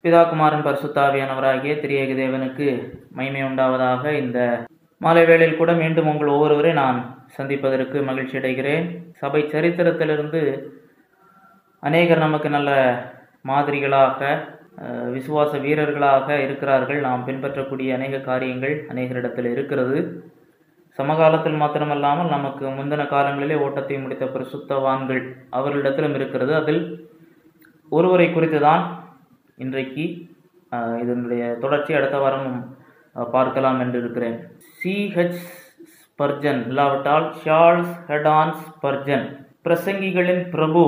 பிதா குமாரன் பரிசுத்த ஆவியானவராகிய திரியேக தேவனுக்கு மகிமை உண்டாவதாக. இந்த மாலை வேளையில் கூட மீண்டும் உங்கள் ஒவ்வொருவரை நான் சந்திப்பதற்கு மகிழ்ச்சி அடைகிறேன். சபை சரித்திரத்திலிருந்து அநேகர் நமக்கு நல்ல மாதிரிகளாக, விசுவாச வீரர்களாக இருக்கிறார்கள். நாம் பின்பற்றக்கூடிய அநேக காரியங்கள் அநேகரிடத்தில் இருக்கிறது. சமகாலத்தில் மாத்திரமல்லாமல் நமக்கு முந்தின காலங்களிலே ஓட்டத்தை முடித்த பரிசுத்தவான்கள் அவர்களிடத்திலும் இருக்கிறது. அதில் ஒருவரை குறித்து தான் இன்றைக்கு இதனுடைய தொடர்ச்சி அடுத்த வாரம் பார்க்கலாம் என்று இருக்கிறேன். C.H. ஸ்பர்ஜன், இல்லாவிட்டால் சார்ல்ஸ் ஹெடான் ஸ்பர்ஜன், பிரசங்கிகளின் பிரபு,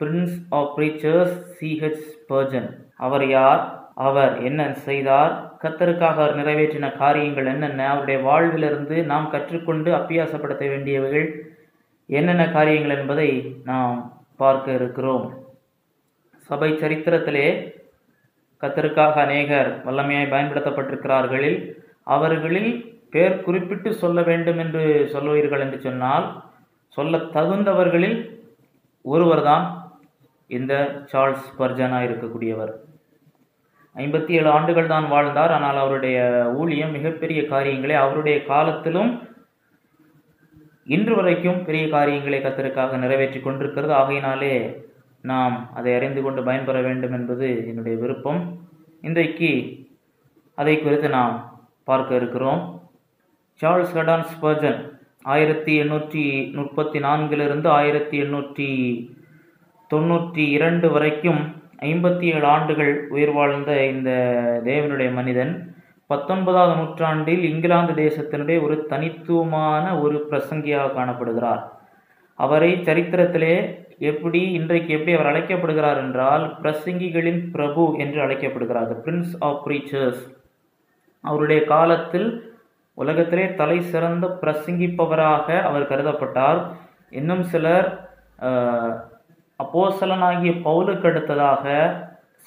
prince of preachers C.H. Spurgeon. அவர் யார்? அவர் என்ன செய்தார்? கர்த்தருக்காக அவர் நிறைவேற்றின காரியங்கள் என்னென்ன? அவருடைய வாழ்விலிருந்து நாம் கற்றுக்கொண்டு அபியாசப்படுத்த வேண்டியவைகள் என்னென்ன காரியங்கள் என்பதை நாம் பார்க்க இருக்கிறோம். சபை சரித்திரத்திலே கர்த்தருக்காக அநேகர் வல்லமையாய் பயன்படுத்தப்பட்டிருக்கிறார்களில் அவர்களில் பேர் குறிப்பிட்டு சொல்ல வேண்டும் என்று சொல்லுவீர்கள் என்று சொன்னால், சொல்ல தகுந்தவர்களில் ஒருவர் தான் இந்த சார்ல்ஸ் ஸ்பர்ஜனாக இருக்கக்கூடியவர். 57 ஆண்டுகள் தான் வாழ்ந்தார். ஆனால் அவருடைய ஊழியம் மிகப்பெரிய காரியங்களை அவருடைய காலத்திலும் இன்று வரைக்கும் பெரிய காரியங்களை கர்த்தருக்காக நிறைவேற்றி கொண்டிருக்கிறது. ஆகையினாலே நாம் அதை அறிந்து கொண்டு பயன்பெற வேண்டும் என்பது என்னுடைய விருப்பம். இன்றைக்கு அதை குறித்து நாம் பார்க்க இருக்கிறோம். சார்ல்ஸ் ஹெடான் ஸ்பர்ஜன் 1834 1892 வரைக்கும் 57 ஆண்டுகள் உயிர் வாழ்ந்த இந்த தேவனுடைய மனிதன் 19ஆம் நூற்றாண்டில் இங்கிலாந்து தேசத்தினுடைய ஒரு தனித்துவமான ஒரு பிரசங்கியாக காணப்படுகிறார். அவரை சரித்திரத்திலே இன்றைக்கு எப்படி அவர் அழைக்கப்படுகிறார் என்றால், பிரசங்கிகளின் பிரபு என்று அழைக்கப்படுகிறார், பிரின்ஸ் ஆஃப் பிரீச்சர்ஸ். அவருடைய காலத்தில் உலகத்திலே தலை சிறந்த பிரசங்கிப்பவராக அவர் கருதப்பட்டார். இன்னும் சிலர் அப்போஸ்தலனாகிய பவுலுக்கு அடுத்ததாக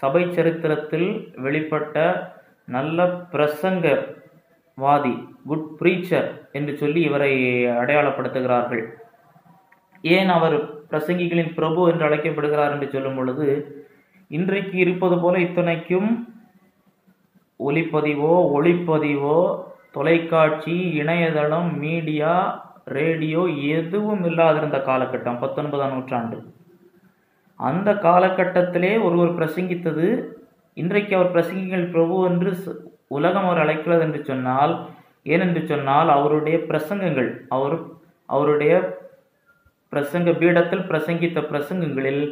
சபை சரித்திரத்தில் வெளிப்பட்ட நல்ல பிரசங்கவாதி, குட் பிரீச்சர் என்று சொல்லி இவரை அடையாளப்படுத்துகிறார்கள். ஏன் அவர் பிரசங்கிகளின் பிரபு என்று அழைக்கப்படுகிறார் என்று சொல்லும் பொழுது, இன்றைக்கு இருப்பது போல இத்தனைக்கும் ஒளிப்பதிவோ, தொலைக்காட்சி, இணையதளம், மீடியா, ரேடியோ எதுவும் இல்லாதிருந்த காலகட்டம் 19ஆம் நூற்றாண்டு. அந்த காலகட்டத்திலே ஒருவர் பிரசங்கித்தது, இன்றைக்கு அவர் பிரசங்கிகள் பிரபு என்று உலகம் அவர் அழைக்கிறது என்று சொன்னால், ஏனென்று சொன்னால் அவருடைய பிரசங்கங்கள், அவருடைய பிரசங்க பீடத்தில் பிரசங்கித்த பிரசங்கங்களில்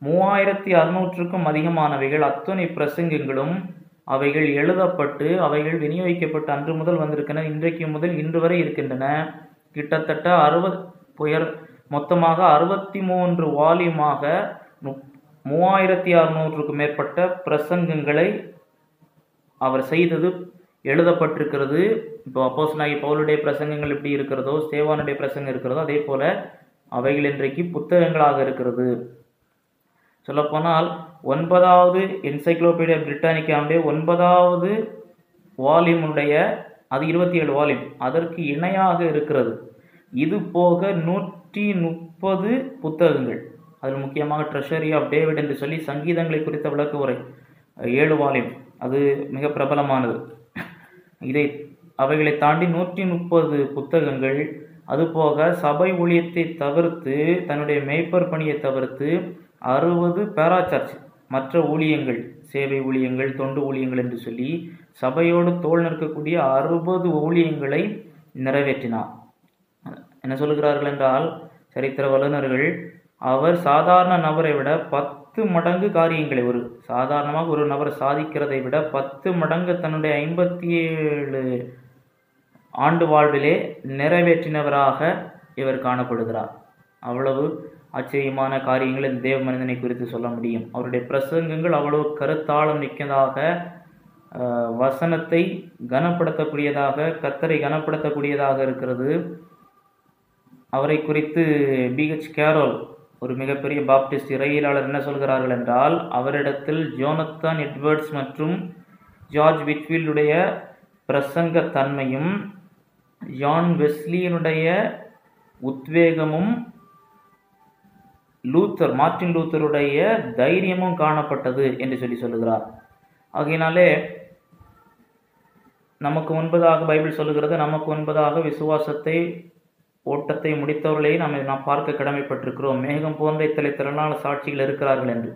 3600க்கும் அதிகமானவைகள், அத்தனை பிரசங்கங்களும் அவைகள் எழுதப்பட்டு அவைகள் விநியோகிக்கப்பட்டு அன்று முதல் வந்திருக்கின்றன. இன்றைக்கு முதல் இன்று வரை இருக்கின்றன. கிட்டத்தட்ட மொத்தமாக 63 வால்யூமாக 3600க்கும் மேற்பட்ட பிரசங்கங்களை அவர் செய்தது எழுதப்பட்டிருக்கிறது. இப்போ அப்போஸ்தலனாகிய பவுலுடைய பிரசங்கங்கள் எப்படி இருக்கிறதோ, ஸ்தேவானுடைய பிரசங்கம் இருக்கிறதோ, அதே போல அவைகள் இன்றைக்கு புத்தகங்களாக இருக்கிறது. சொல்லப்போனால் 9வது என்சைக்ளோபீடியா பிரிட்டானிக்காவுடைய 9வது வால்யூமுடைய, அது 27 வால்யூம், அதற்கு இணையாக இருக்கிறது. இது போக 130 புத்தகங்கள், அதில் முக்கியமாக ட்ரெஷரி ஆஃப் டேவிட் என்று சொல்லி சங்கீதங்களை குறித்த விளக்க உரை 7 வால்யூம், அது மிக பிரபலமானது. அவைகளை தாண்டி 130 புத்தகங்கள். அதுபோக சபை ஊழியத்தை தவிர்த்து, தன்னுடைய மேய்ப்பர் பணியை தவிர்த்து 60 பேராசர்ச், மற்ற ஊழியங்கள், சேவை ஊழியங்கள், தொண்டு ஊழியங்கள் என்று சொல்லி சபையோடு தோள் நிற்கக்கூடிய 60 ஊழியங்களை நிறைவேற்றினார். என்ன சொல்கிறார்கள் என்றால், சரித்திர வல்லுநர்கள், அவர் சாதாரண நபரை விட 10 மடங்கு காரியங்களை, சாதாரணமாக ஒரு நபர் சாதிக்கிறதை விட 10 மடங்கு தன்னுடைய 57 ஆண்டு வாழ்விலே நிறைவேற்றினவராக இவர் காணப்படுகிறார். அவ்வளவு ஆச்சரியமான காரியங்கள் இந்த தேவ மனிதனை குறித்து சொல்ல முடியும். அவருடைய பிரசங்கங்கள் அவ்வளவு கருத்தாளம் மிக்கதாக, வசனத்தை கனப்படுத்தக்கூடியதாக, கர்த்தரை கனப்படுத்தக்கூடியதாக இருக்கிறது. அவரை குறித்து B.H. கேரோல், ஒரு மிகப்பெரிய பாப்டிஸ்ட் இறையியலாளர், என்ன சொல்கிறார்கள் என்றால், அவரிடத்தில் ஜோனத்தான் எட்வர்ட்ஸ் மற்றும் ஜார்ஜ் விட்ஃபீல்டுடைய பிரசங்க தன்மையும், ஜான் வெஸ்லியினுடைய உத்வேகமும், மார்ட்டின் லூத்தருடைய தைரியமும் காணப்பட்டது என்று சொல்லுகிறார். ஆகையினாலே நமக்கு முன்பதாக பைபிள் சொல்லுகிறது, நமக்கு முன்பதாக விசுவாசத்தை ஓட்டத்தை முடித்தவர்களே நாம் பார்க்க கடமைப்பட்டிருக்கிறோம். மேகம் போன்ற இத்தனை திரளான சாட்சிகள் இருக்கிறார்கள் என்று.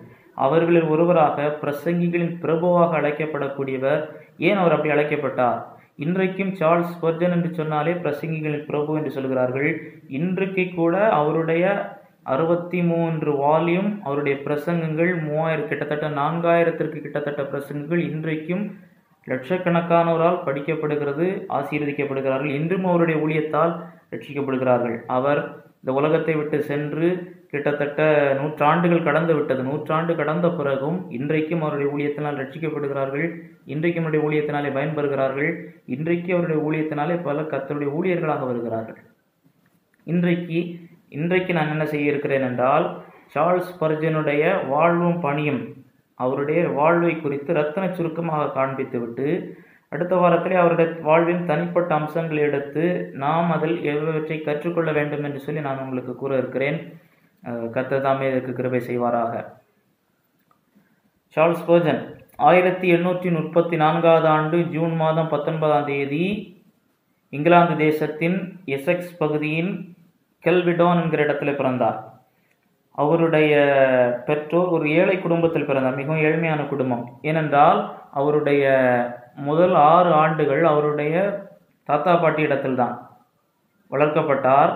அவர்களில் ஒருவராக பிரசங்கிகளின் பிரபுவாக அழைக்கப்படக்கூடியவர். ஏன் அவர் அப்படி அழைக்கப்பட்டார்? இன்றைக்கும் சார்ல்ஸ் ஸ்பர்ஜன் என்று சொன்னாலே பிரசங்கிகளின் பிரபு என்று சொல்கிறார்கள். இன்றைக்கு கூட அவருடைய 63 வால்யூம் அவருடைய பிரசங்கங்கள் 3000 கிட்டத்தட்ட 4000த்திற்கு கிட்டத்தட்ட பிரசங்கங்கள் இன்றைக்கும் லட்சக்கணக்கானோரால் படிக்கப்படுகிறது, ஆசீர்வதிக்கப்படுகிறார்கள். இன்றும் அவருடைய ஊழியத்தால் ரட்சிக்கப்படுகிறார்கள். அவர் இந்த உலகத்தை விட்டு சென்று கிட்டத்தட்ட 100 ஆண்டுகள் கடந்து விட்டது. 100 ஆண்டு கடந்த பிறகும் இன்றைக்கும் அவருடைய ஊழியத்தினால் ரட்சிக்கப்படுகிறார்கள். இன்றைக்கும் அவருடைய ஊழியத்தினாலே பயன்பெறுகிறார்கள். இன்றைக்கு அவருடைய ஊழியத்தினாலே பல கர்த்தருடைய ஊழியர்களாக வருகிறார்கள். இன்றைக்கு நான் என்ன செய்ய இருக்கிறேன் என்றால், சார்ல்ஸ் ஸ்பர்ஜனுடைய வாழ்வும் பணியும் அவருடைய வாழ்வை குறித்து ரத்தின சுருக்கமாக காண்பித்துவிட்டு, அடுத்த வாரத்திலே அவருடைய வாழ்வின் தனிப்பட்ட அம்சங்களை எடுத்து நாம் அதில் எவ்வளவற்றை கற்றுக்கொள்ள வேண்டும் என்று சொல்லி நான் உங்களுக்கு கூற இருக்கிறேன். கர்த்தர் தாமே இதற்கு கிருபை செய்வாராக. சார்ல்ஸ் ஸ்பர்ஜன் 1834 ஆண்டு ஜூன் மாதம் 19ஆம் தேதி இங்கிலாந்து தேசத்தின் எசெக்ஸ் பகுதியின் கெல்விடான் என்கிற இடத்துல பிறந்தார். அவருடைய பெற்றோர் ஒரு ஏழை குடும்பத்தில் பிறந்தார், மிகவும் ஏழ்மையான குடும்பம். ஏனென்றால் அவருடைய முதல் 6 ஆண்டுகள் அவருடைய தாத்தா பாட்டி இடத்தில்தான் வளர்க்கப்பட்டார்.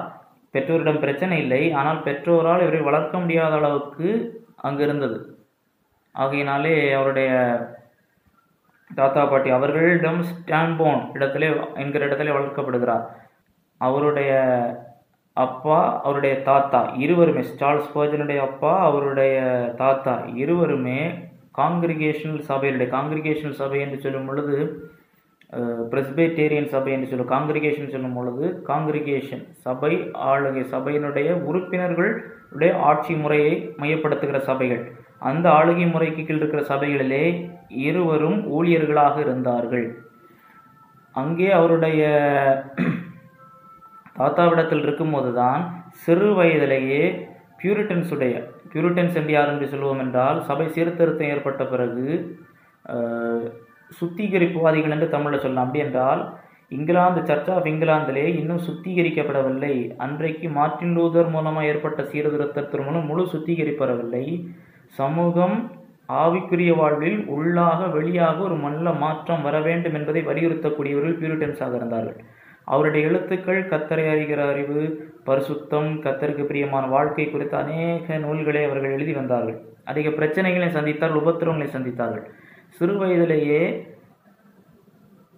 பெற்றோரிடம் பிரச்சனை இல்லை, ஆனால் பெற்றோரால் இவரை வளர்க்க முடியாத அளவுக்கு அங்கு இருந்தது. ஆகையினாலே அவருடைய தாத்தா பாட்டி அவர்களிடம் ஸ்டான்போன் என்கிற இடத்திலே வளர்க்கப்படுகிறார். அவருடைய அப்பா அவருடைய தாத்தா இருவருமே, சார்ல்ஸ் ஸ்பர்ஜனுடைய அப்பா அவருடைய தாத்தா இருவருமே காங்கிரிகேஷனல் சபை என்று சொல்லும் பொழுது பிரெஸ்பிட்டேரியன் சபை என்று சொல்லும், காங்கிரிகேஷன் சொல்லும் பொழுது காங்கிரிகேஷன் சபை ஆளுகை சபையினுடைய உறுப்பினர்களுடைய ஆட்சி முறையை மையப்படுத்துகிற சபைகள். அந்த ஆளுகை முறைக்கு கீழ் இருக்கிற சபைகளிலே இருவரும் ஊழியர்களாக இருந்தார்கள். அங்கே அவருடைய தாத்தாவிடத்தில் இருக்கும்போது தான் சிறு வயதிலேயே பியூரிட்டன்ஸ் என்று யார் என்று சொல்லுவோம் என்றால், சபை சீர்திருத்தம் ஏற்பட்ட பிறகு சுத்திகரிப்புவாதிகள் என்று தமிழில் சொல்லலாம். அப்படி என்றால் இங்கிலாந்து சர்ச் ஆஃப் இங்கிலாந்திலே இன்னும் சுத்திகரிக்கப்படவில்லை. அன்றைக்கு மார்ட்டின் லூதர் மூலமாக ஏற்பட்ட சீர்திருத்தத்தின் மூலம் முழு சுத்திகரிப்படவில்லை. சமூகம் ஆவிக்குரிய வாழ்வில் உள்ளாக வெளியாக ஒரு நல்ல மாற்றம் வர வேண்டும் என்பதை வலியுறுத்தக்கூடியவர்கள் பியூரிட்டன்ஸாக இருந்தார்கள். அவருடைய எழுத்துக்கள் கர்த்தரை அறிகிற அறிவு, பரிசுத்தம், கர்த்தருக்கு பிரியமான வாழ்க்கை குறித்த அநேக நூல்களை அவர்கள் எழுதி வந்தார்கள். அதிக பிரச்சனைகளை சந்தித்தார்கள், உபத்திரவங்களை சந்தித்தார்கள். சிறு வயதிலேயே,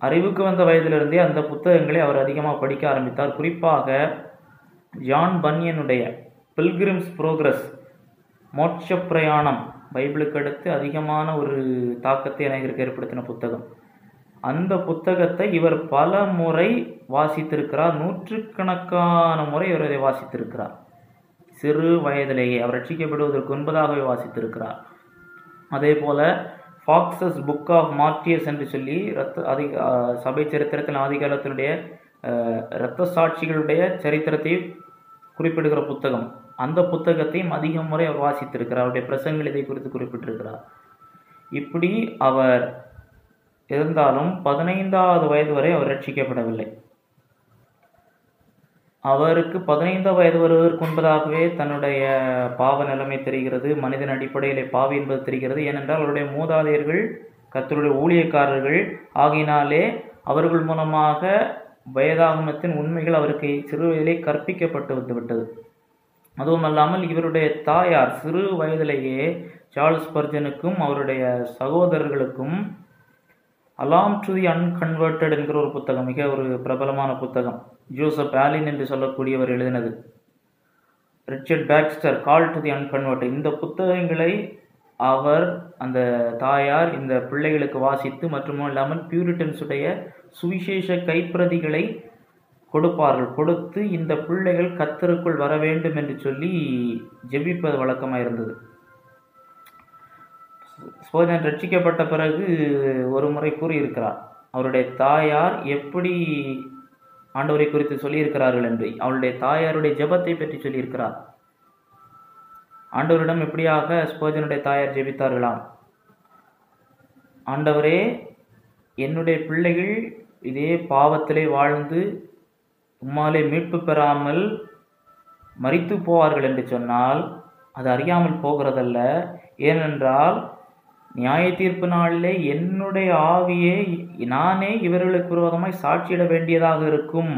அறிவுக்கு வந்த வயதிலிருந்தே அந்த புத்தகங்களை அவர் அதிகமாக படிக்க ஆரம்பித்தார். குறிப்பாக ஜான் பன்யனுடைய பில்கிரிம்ஸ் ப்ரோக்ரஸ், மோட்ச பிரயாணம், பைபிளுக்கு அடுத்து அதிகமான ஒரு தாக்கத்தை அநேகருக்கு ஏற்படுத்தின புத்தகம். அந்த புத்தகத்தை இவர் பல முறை வாசித்திருக்கிறார். 100கணக்கான முறை இவர் இதை வாசித்திருக்கிறார். சிறு வயதிலேயே அவர் ரட்சிக்கப்படுவதற்கு முன்பதாகவே வாசித்திருக்கிறார். அதே போல ஃபாக்ஸஸ் புக் ஆஃப் மார்ட்டியர்ஸ் என்று சொல்லி சபை சரித்திரத்தில் ஆதிகாலத்தினுடைய இரத்த சாட்சிகளுடைய சரித்திரத்தை குறிப்பிடுகிற புத்தகம். அந்த புத்தகத்தையும் அதிக முறை அவர் வாசித்திருக்கிறார். அவருடைய பிரசங்கங்கள் இதை குறித்து குறிப்பிட்டிருக்கிறார். இப்படி அவர் இருந்தாலும் 15வது வயது வரை அவர் ரட்சிக்கப்படவில்லை. அவருக்கு 15 வயது வருவதற்கு முன்பதாகவே தன்னுடைய பாவ நிலைமை தெரிகிறது. மனிதன் அடிப்படையிலே பாவி என்பது தெரிகிறது. ஏனென்றால் அவருடைய மூதாதையர்கள் கர்த்தருடைய ஊழியக்காரர்கள் ஆகினாலே அவர்கள் மூலமாக வேதாகமத்தின் உண்மைகள் அவருக்கு சிறு வயதிலே கற்பிக்கப்பட்டு வந்துவிட்டது. அதுவும் அல்லாமல் இவருடைய தாயார் சிறு வயதிலேயே சார்ல்ஸ் ஸ்பர்ஜனுக்கும் அவருடைய சகோதரர்களுக்கும் அலாம் டு தி அன்கன்வெர்டட் என்கிற ஒரு புத்தகம், மிக ஒரு பிரபலமான புத்தகம், ஜோசப் ஆலின் என்று சொல்லக்கூடியவர் எழுதினது. Richard Baxter call to the unconverted, இந்த புத்தகங்களை அவர் அந்த தாயார் இந்த பிள்ளைகளுக்கு வாசித்து, மற்றும் இல்லாமல் பியூரிட்டன்ஸுடைய சுவிசேஷ கைப்பிரதிகளை கொடுப்பார்கள். கொடுத்து இந்த பிள்ளைகள் கர்த்தருக்குள் வர வேண்டும் என்று சொல்லி ஜெபிப்பது வழக்கமாக இருந்தது. ஸ்பர்ஜன் ரட்சிக்கப்பட்ட பிறகு ஒரு முறை கூறியிருக்கிறார், அவருடைய தாயார் எப்படி ஆண்டவரை குறித்து சொல்லியிருக்கிறார்கள் என்று. அவருடைய தாயாருடைய ஜெபத்தை பற்றி சொல்லியிருக்கிறார். ஆண்டவரிடம் எப்படியாக ஸ்பர்ஜனுடைய தாயார் ஜெபித்தார்களாம். ஆண்டவரே, என்னுடைய பிள்ளைகள் இதே பாவத்திலே வாழ்ந்து உம்மாலே மீட்பு பெறாமல் மரித்து போவார்கள் என்று சொன்னால் அது அறியாமல் போகிறதல்ல. ஏனென்றால் நியாய தீர்ப்பு நாளிலே என்னுடைய ஆவியை நானே இவர்களுக்கு விரோதமாய் சாட்சியிட வேண்டியதாக இருக்கும்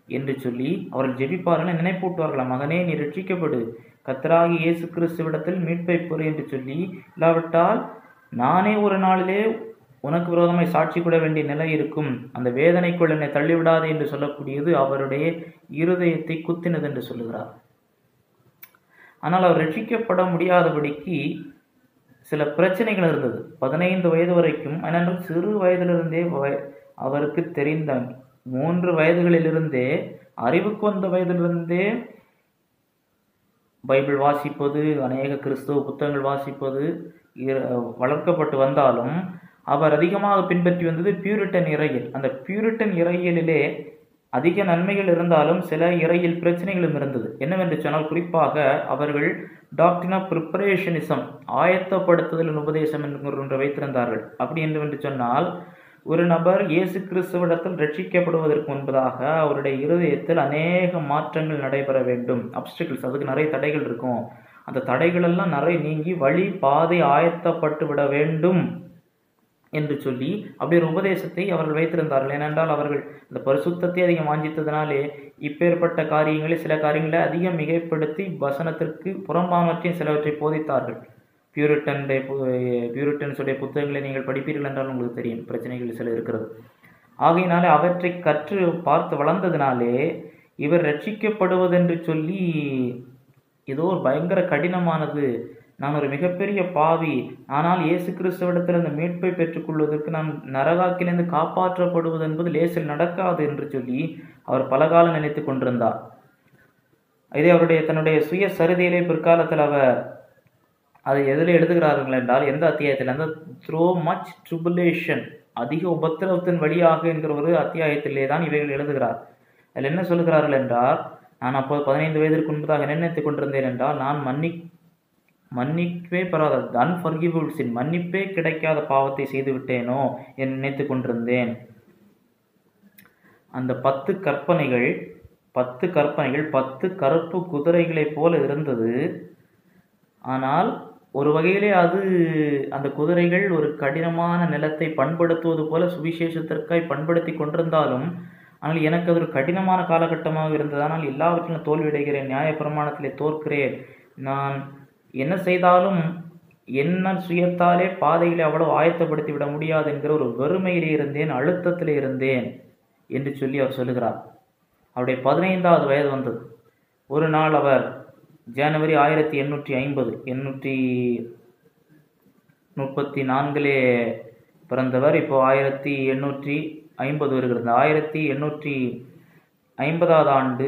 என்று சொல்லி அவர்கள் ஜெபிப்பார்கள், நினைப்பூட்டுவார்கள். மகனே, நீ ரட்சிக்கப்படு, கர்த்தராகிய இயேசு கிறிஸ்துவிடத்தில் மீட்பை பெறு என்று சொல்லி, இல்லாவிட்டால் நானே ஒரு நாளிலே உனக்கு விரோதமாய் சாட்சி கூட வேண்டிய நிலை இருக்கும், அந்த வேதனைக்குள் என்னை தள்ளிவிடாது என்று சொல்லக்கூடியது அவருடைய இருதயத்தை குத்தினது என்று சொல்லுகிறார். ஆனால் அவர் ரட்சிக்கப்பட முடியாதபடிக்கு சில பிரச்சனைகள் இருந்தது. 15 வயது வரைக்கும், ஏனென்றால் சிறு வயதிலிருந்தே அவருக்கு தெரிந்த 3 வயதுகளிலிருந்தே, அறிவுக்கு வந்த வயதிலிருந்தே பைபிள் வாசிப்பது, அநேக கிறிஸ்துவ புத்தகங்கள் வாசிப்பது வளர்க்கப்பட்டு வந்தாலும் அவர் அதிகமாக பின்பற்றி வந்தது பியூரிட்டன் இறையியல். அந்த பியூரிட்டன் இறையியலிலே அதிக நன்மைகள் இருந்தாலும் சில இறையியல் பிரச்சனைகளும் இருந்தது. என்னவென்று சொன்னால், குறிப்பாக அவர்கள் டாக்ட்ரின் ஆஃப் ப்ரிப்பரேஷனிசம், ஆயத்தப்படுத்துதலின் உபதேசம் என்கிற ஒன்று வைத்திருந்தார்கள். அப்படி என்று சொன்னால், ஒரு நபர் இயேசு கிறிஸ்துவிடத்தில் ரட்சிக்கப்படுவதற்கு முன்பதாக அவருடைய இருதயத்தில் அநேக மாற்றங்கள் நடைபெற வேண்டும். அப்ஸ்டிகிள்ஸ், அதுக்கு நிறைய தடைகள் இருக்கும். அந்த தடைகள் எல்லாம் நிறைய நீங்கி வழி பாதை ஆயத்தப்பட்டு விட வேண்டும் என்று சொல்லி அப்படி ஒரு உபதேசத்தை அவர்கள் வைத்திருந்தார்கள். ஏனென்றால் அவர்கள் இந்த பரிசுத்தத்தை அதிகம் வாஞ்சித்ததினாலே இப்பேற்பட்ட காரியங்களை, சில காரியங்களை அதிகம் மிகைப்படுத்தி வசனத்திற்கு புறம்பாமற்றையும் சிலவற்றை போதித்தார்கள். பியூரிட்டன்ஸுடைய புத்தகங்களை நீங்கள் படிப்பீர்கள் என்றால் உங்களுக்கு தெரியும், பிரச்சனைகள் சில இருக்கிறது. ஆகையினாலே அவற்றை கற்று பார்த்து வளர்ந்ததினாலே இவர் ரட்சிக்கப்படுவதென்று சொல்லி ஏதோ ஒரு பயங்கர கடினமானது, நான் ஒரு மிகப்பெரிய பாவி, ஆனால் இயேசு கிறிஸ்துவிடத்தில் அந்த மீட்பை பெற்றுக்கொள்வதற்கு நான் நரகாக்கிலிருந்து காப்பாற்றப்படுவது என்பது லேசில் நடக்காது என்று சொல்லி அவர் பலகாலம் நினைத்து கொண்டிருந்தார். இதே அவருடைய தன்னுடைய சுய சரிதையிலே பிற்காலத்தில் அவர் அதை எதில் எழுதுகிறார்கள் என்றால், எந்த அத்தியாயத்தில், அந்த த்ரோ மச் ட்ரிபுலேஷன், அதிக உபத்திரவத்தின் வழியாக என்கிற ஒரு அத்தியாயத்திலே தான் இவைகள் எழுதுகிறார். அதில் என்ன சொல்லுகிறார்கள் என்றால், நான் அப்போது 15 வயதிற்கு முன்பதாக நினைத்துக் கொண்டிருந்தேன் என்றால், நான் மன்னிக்கவே பெறாத அன்ஃபர்கிவபிள் சின், மன்னிப்பே கிடைக்காத பாவத்தை செய்து விட்டேனோ என்று நினைத்து கொண்டிருந்தேன். அந்த 10 கற்பனைகள் 10 கருப்பு குதிரைகளைப் போல இருந்தது. ஆனால் ஒரு வகையிலே அது அந்த குதிரைகள் ஒரு கடினமான நிலத்தை பண்படுத்துவது போல சுவிசேஷத்திற்காய் பண்படுத்தி கொண்டிருந்தாலும், ஆனால் எனக்கு அது ஒரு கடினமான காலகட்டமாக இருந்தது. ஆனால் எல்லாவற்றிலும் தோல்வியடைகிறேன், நியாயப்பிரமாணத்திலே தோற்கிறேன், நான் என்ன செய்தாலும் என்ன சுயத்தாலே பாதைகளை அவ்வளவு ஆயத்தப்படுத்தி விட முடியாது என்கிற ஒரு வெறுமையிலே இருந்தேன், அழுத்தத்திலே இருந்தேன் என்று சொல்லி அவர் சொல்லுகிறார். அவருடைய 15வது வயது வந்தது. ஒரு நாள் அவர் ஜனவரி 1834 பிறந்தவர். இப்போ 1850 வருகிறது. 1850வது ஆண்டு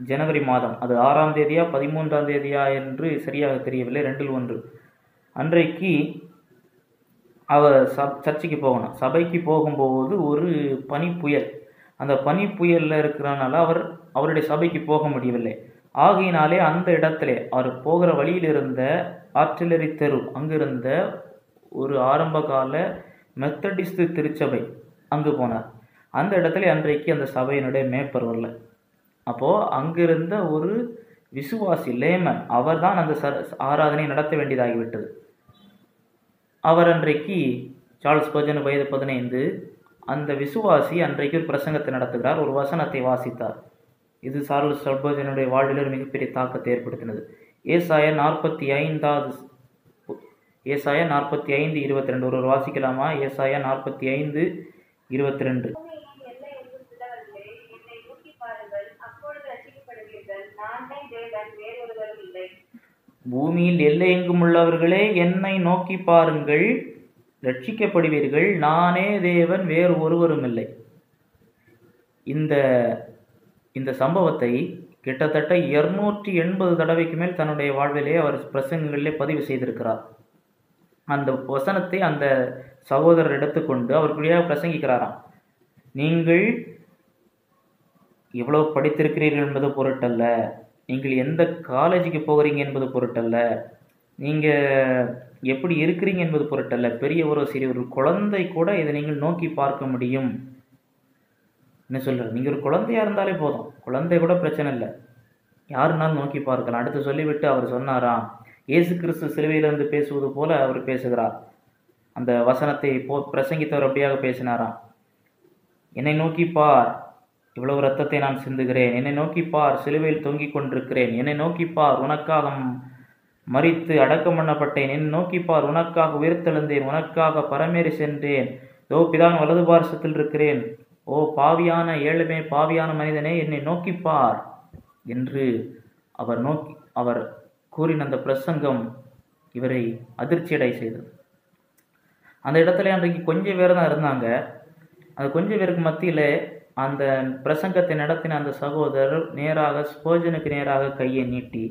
ஜனவரி மாதம், அது 6ஆம் தேதியா 13ஆம் தேதியா என்று சரியாக தெரியவில்லை, 2இல் 1 அன்றைக்கு அவர் சர்ச்சைக்கு போகணும். சபைக்கு போகும்போது ஒரு பனிப்புயல், அந்த பனிப்புயலில் இருக்கிறனால அவருடைய சபைக்கு போக முடியவில்லை. ஆகையினாலே அந்த இடத்திலே அவர் போகிற வழியில் இருந்த ஆர்டிலரி தெரு, அங்கிருந்த ஒரு ஆரம்பகால மெத்தடிஸ்ட் திருச்சபை, அங்கு போனார். அந்த இடத்துல அன்றைக்கு அந்த சபையினுடைய மேய்ப்பர் வரல. அப்போது அங்கிருந்த ஒரு விசுவாசி லேமன், அவர் தான் அந்த ஆராதனை நடத்த வேண்டியதாகிவிட்டது. அவர் அன்றைக்கு, சார்ல்ஸ் ஸ்பர்ஜன் வயது 15, அந்த விசுவாசி அன்றைக்கு ஒரு பிரசங்கத்தை நடத்துகிறார், ஒரு வசனத்தை வாசித்தார். இது சார்ல்ஸ் ஸ்பர்ஜனுடைய வாழ்வில் ஒரு மிகப்பெரிய தாக்கத்தை ஏற்படுத்தினது. ஏசாயா 45:22 ஒரு வாசிக்கலாமா? ஏசாயா 45:22. பூமியில் எல்லை எங்கும் உள்ளவர்களே, என்னை நோக்கி பாருங்கள், ரட்சிக்கப்படுவீர்கள், நானே தேவன், வேறு ஒருவரும் இல்லை. இந்த சம்பவத்தை கிட்டத்தட்ட 280 தடவைக்கு மேல் தன்னுடைய வாழ்விலே அவர் பிரசங்கங்களிலே பதிவு செய்திருக்கிறார். அந்த வசனத்தை அந்த சகோதரர் எடுத்துக்கொண்டு அவருக்குள்ளே பிரசங்கிக்கிறாராம். நீங்கள் எவ்வளவு படித்திருக்கிறீர்கள் என்பது பொருட்டல்ல, நீங்கள் எந்த காலேஜுக்கு போகிறீங்க என்பது பொருட்டல்ல, நீங்கள் எப்படி இருக்கிறீங்க என்பது பொருட்டல்ல, பெரியவரோ சிறியவர் குழந்தை கூட இதை நீங்கள் நோக்கி பார்க்க முடியும். என்ன சொல்கிறார்? நீங்கள் ஒரு குழந்தையாக இருந்தாலே போதும், குழந்தை கூட பிரச்சனை இல்லை, யாருனாலும் நோக்கி பார்க்கலாம். அடுத்து சொல்லிவிட்டு அவர் சொன்னாராம், இயேசு கிறிஸ்து சிலுவையிலிருந்து பேசுவது போல அவர் பேசுகிறார். அந்த வசனத்தை பிரசங்கித்தவர் அப்படியாக பேசினாராம். என்னை நோக்கி பார், இவ்வளவு இரத்தத்தை நான் சிந்துகிறேன், என்னை நோக்கி பார், சிலுவையில் தொங்கிக் கொண்டிருக்கிறேன், என்னை நோக்கி பார், உனக்காக மரித்து அடக்கம் பண்ணப்பட்டேன், என்னை நோக்கி பார், உனக்காக உயிர்த்தெழுந்தேன், உனக்காக பரமேறி சென்றேன், தோ பிதான் வலது பார்சத்தில் இருக்கிறேன், ஓ பாவியான ஏழுமே பாவியான மனிதனே என்னை நோக்கி பார் என்று அவர் கூறின அந்த பிரசங்கம் இவரை அதிர்ச்சியடை செய்தது. அந்த இடத்துல அன்றைக்கு கொஞ்சம் பேர் தான் இருந்தாங்க. அது கொஞ்சம் பேருக்கு மத்தியில் அந்த பிரசங்கத்தை நடத்தின அந்த சகோதரர் நேராக ஸ்பர்ஜனுக்கு நேராக கையை நீட்டி,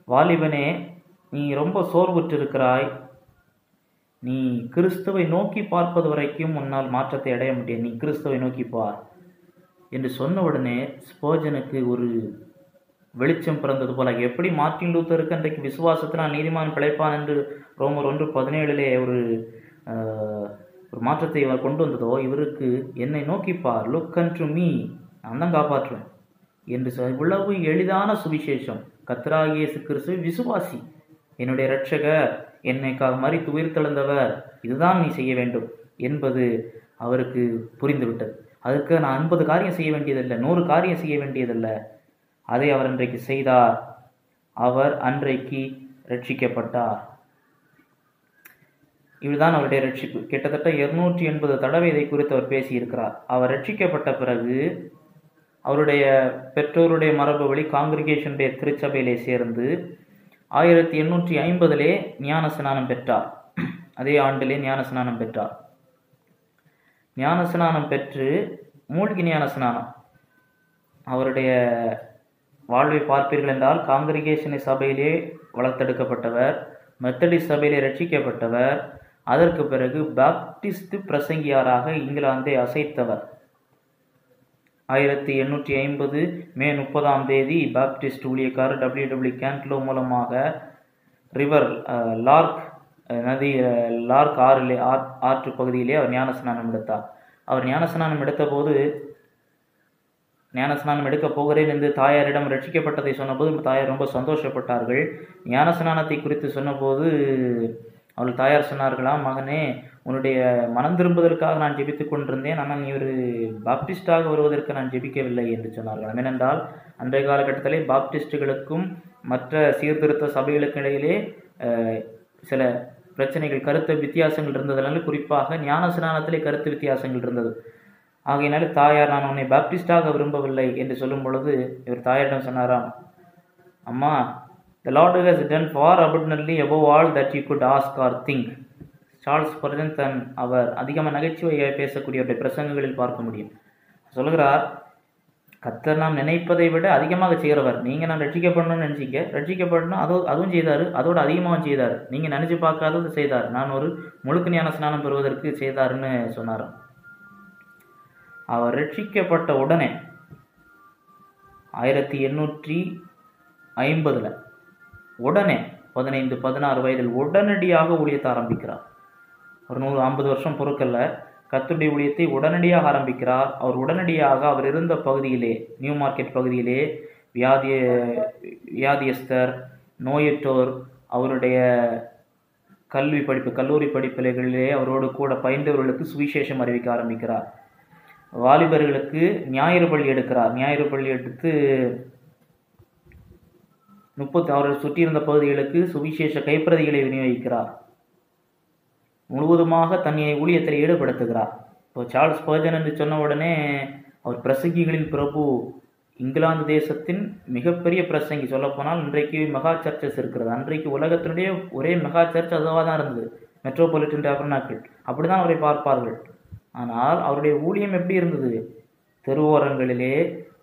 வாலிபனே, நீ ரொம்ப சோர்வுற்று இருக்கிறாய், நீ கிறிஸ்துவை நோக்கி பார்ப்பது வரைக்கும் உன்னால் மாற்றத்தை அடைய முடியாது, நீ கிறிஸ்துவை நோக்கி பார் என்று சொன்ன உடனே ஸ்பர்ஜனுக்கு ஒரு வெளிச்சம் பிறந்தது போல. எப்படி மார்ட்டின் லூத்தருக்கு அன்றைக்கு விசுவாசத்தினால் நீதிமான் பிழைப்பான் என்று ரோமர் 1:17 ஒரு மாற்றத்தை இவர் கொண்டு வந்ததோ, இவருக்கு என்னை நோக்கிப்பார், லுக் அன்டு மீ, நான் தான் காப்பாற்றுவேன் என்று இவ்வளவு எளிதான சுவிசேஷம், கர்த்தராகிய இயேசு கிறிஸ்து விசுவாசி, என்னுடைய இரட்சகர், என்னைக்காக மரித்து உயிர்த்தெழுந்தவர், இதுதான் நீ செய்ய வேண்டும் என்பது அவருக்கு புரிந்துவிட்டது. அதுக்கு நான் 50 காரியம் செய்ய வேண்டியதில்லை, 100 காரியம் செய்ய வேண்டியதில்லை, அதை அவர் அன்றைக்கு செய்தார். அவர் அன்றைக்கு ரட்சிக்கப்பட்டார். இதுதான் அவருடைய ரட்சிப்பு. கிட்டத்தட்ட 280 தடவை இதை குறித்து அவர் பேசியிருக்கிறார். அவர் ரட்சிக்கப்பட்ட பிறகு அவருடைய பெற்றோருடைய மரபு வழி காங்கிரிகேஷனுடைய திருச்சபையிலே சேர்ந்து 1850 ஞான ஸ்நானம் பெற்றார். அதே ஆண்டிலே ஞான ஸ்நானம் பெற்றார். ஞான ஸ்நானம் பெற்று மூழ்கி ஞான ஸ்நானம், அவருடைய வாழ்வை பார்ப்பீர்கள் என்றால் காங்கிரிகேஷன் சபையிலே வளர்த்தெடுக்கப்பட்டவர், மெத்தடிஸ்ட் சபையிலே ரட்சிக்கப்பட்டவர், அதற்கு பிறகு பாப்டிஸ்ட் பிரசங்கியாராக இங்கிலாந்தை அசைத்தவர். 1850 மே 30 பாப்டிஸ்ட் ஊழியக்காரர் W.W. கேண்ட்லோ மூலமாக ரிவர் லார்க் ஆற்று பகுதியிலே அவர் ஞானஸ்நானம் எடுத்தார். அவர் ஞானஸ்நானம் எடுத்த போது, ஞானஸ்நானம் எடுக்கப் போகிறேன் என்று தாயாரிடம் ரட்சிக்கப்பட்டதை சொன்னபோது தாயார் ரொம்ப சந்தோஷப்பட்டார்கள். ஞானஸ்நானத்தை குறித்து சொன்னபோது அவள் தாயார் சொன்னார்களாம், மகனே, உன்னுடைய மனம் திரும்புவதற்காக நான் ஜெபித்துக் கொண்டிருந்தேன், ஆனால் நீ ஒரு பாப்டிஸ்டாக வருவதற்கு நான் ஜெபிக்கவில்லை என்று சொன்னார்கள். ஏனென்றால் அன்றைய காலகட்டத்திலே பாப்டிஸ்டுகளுக்கும் மற்ற சீர்திருத்த சபைகளுக்கு இடையிலே சில பிரச்சனைகள், கருத்து வித்தியாசங்கள் இருந்ததுனால, குறிப்பாக ஞான ஸ்நானத்திலே கருத்து வித்தியாசங்கள் இருந்தது. ஆகையினால தாயார், நான் உன்னை பாப்டிஸ்டாக விரும்பவில்லை என்று சொல்லும் பொழுது இவர் தாயாரிடம் சொன்னாராம், அம்மா, the Lord has done far abundantly above all that you could ask or think. Charles Spurgeon அவர் அதிகமாக நகைச்சுவையை பேசக்கூடியவருடைய பிரசங்கங்களில் பார்க்க முடியும். சொல்கிறார், கர்த்தர் நாம் நினைப்பதை விட அதிகமாக செய்கிறவர். நீங்கள் நான் ரட்சிக்கப்படணும்னு நினச்சிங்க, ரட்சிக்கப்படணும், அதுவும் செய்தார், அதோடு அதிகமாக செய்தார், நீங்கள் நினச்சி பார்க்காதது செய்தார், நான் ஒரு முழுக்க ஞான ஸ்நானம் பெறுவதற்கு செய்தாருன்னு சொன்னார். அவர் ரட்சிக்கப்பட்ட உடனே 1850 உடனே 15-16 வயதில் உடனடியாக ஊழியத்தை ஆரம்பிக்கிறார். ஒரு 150 வருஷம் பொறுக்கல்ல, கர்த்தருடைய ஊழியத்தை உடனடியாக ஆரம்பிக்கிறார். அவர் இருந்த பகுதியிலே, நியூ மார்க்கெட் பகுதியிலே வியாதியஸ்தர், நோயற்றோர், அவருடைய கல்லூரி படிப்புகளிலே அவரோடு கூட பயின்றவர்களுக்கு சுவிசேஷம் அறிவிக்க ஆரம்பிக்கிறார். வாலிபர்களுக்கு ஞாயிறு பள்ளி எடுக்கிறார். ஞாயிறு பள்ளி எடுத்து அவர்கள் சுற்றியிருந்த பகுதிகளுக்கு சுவிசேஷ கைப்பிரதிகளை விநியோகிக்கிறார். முழுவதுமாக தன்னை ஊழியத்தில் ஈடுபடுத்துகிறார். இப்போ சார்ல்ஸ் ஸ்பர்ஜன் என்று சொன்ன உடனே அவர் பிரசங்கிகளின் பிரபு, இங்கிலாந்து தேசத்தின் மிகப்பெரிய பிரசங்கி. சொல்லப்போனால் இன்றைக்கு மெகா சர்ச்சஸ் இருக்கிறது. அன்றைக்கு உலகத்தினுடைய ஒரே மெகா சர்ச் அதுவாக தான் இருந்தது, மெட்ரோபாலிட்டன் டேபர்னாக்கிள். அப்படி தான் அவரை பார்ப்பார்கள். ஆனால் அவருடைய ஊழியம் எப்படி இருந்தது? தெருவோரங்களிலே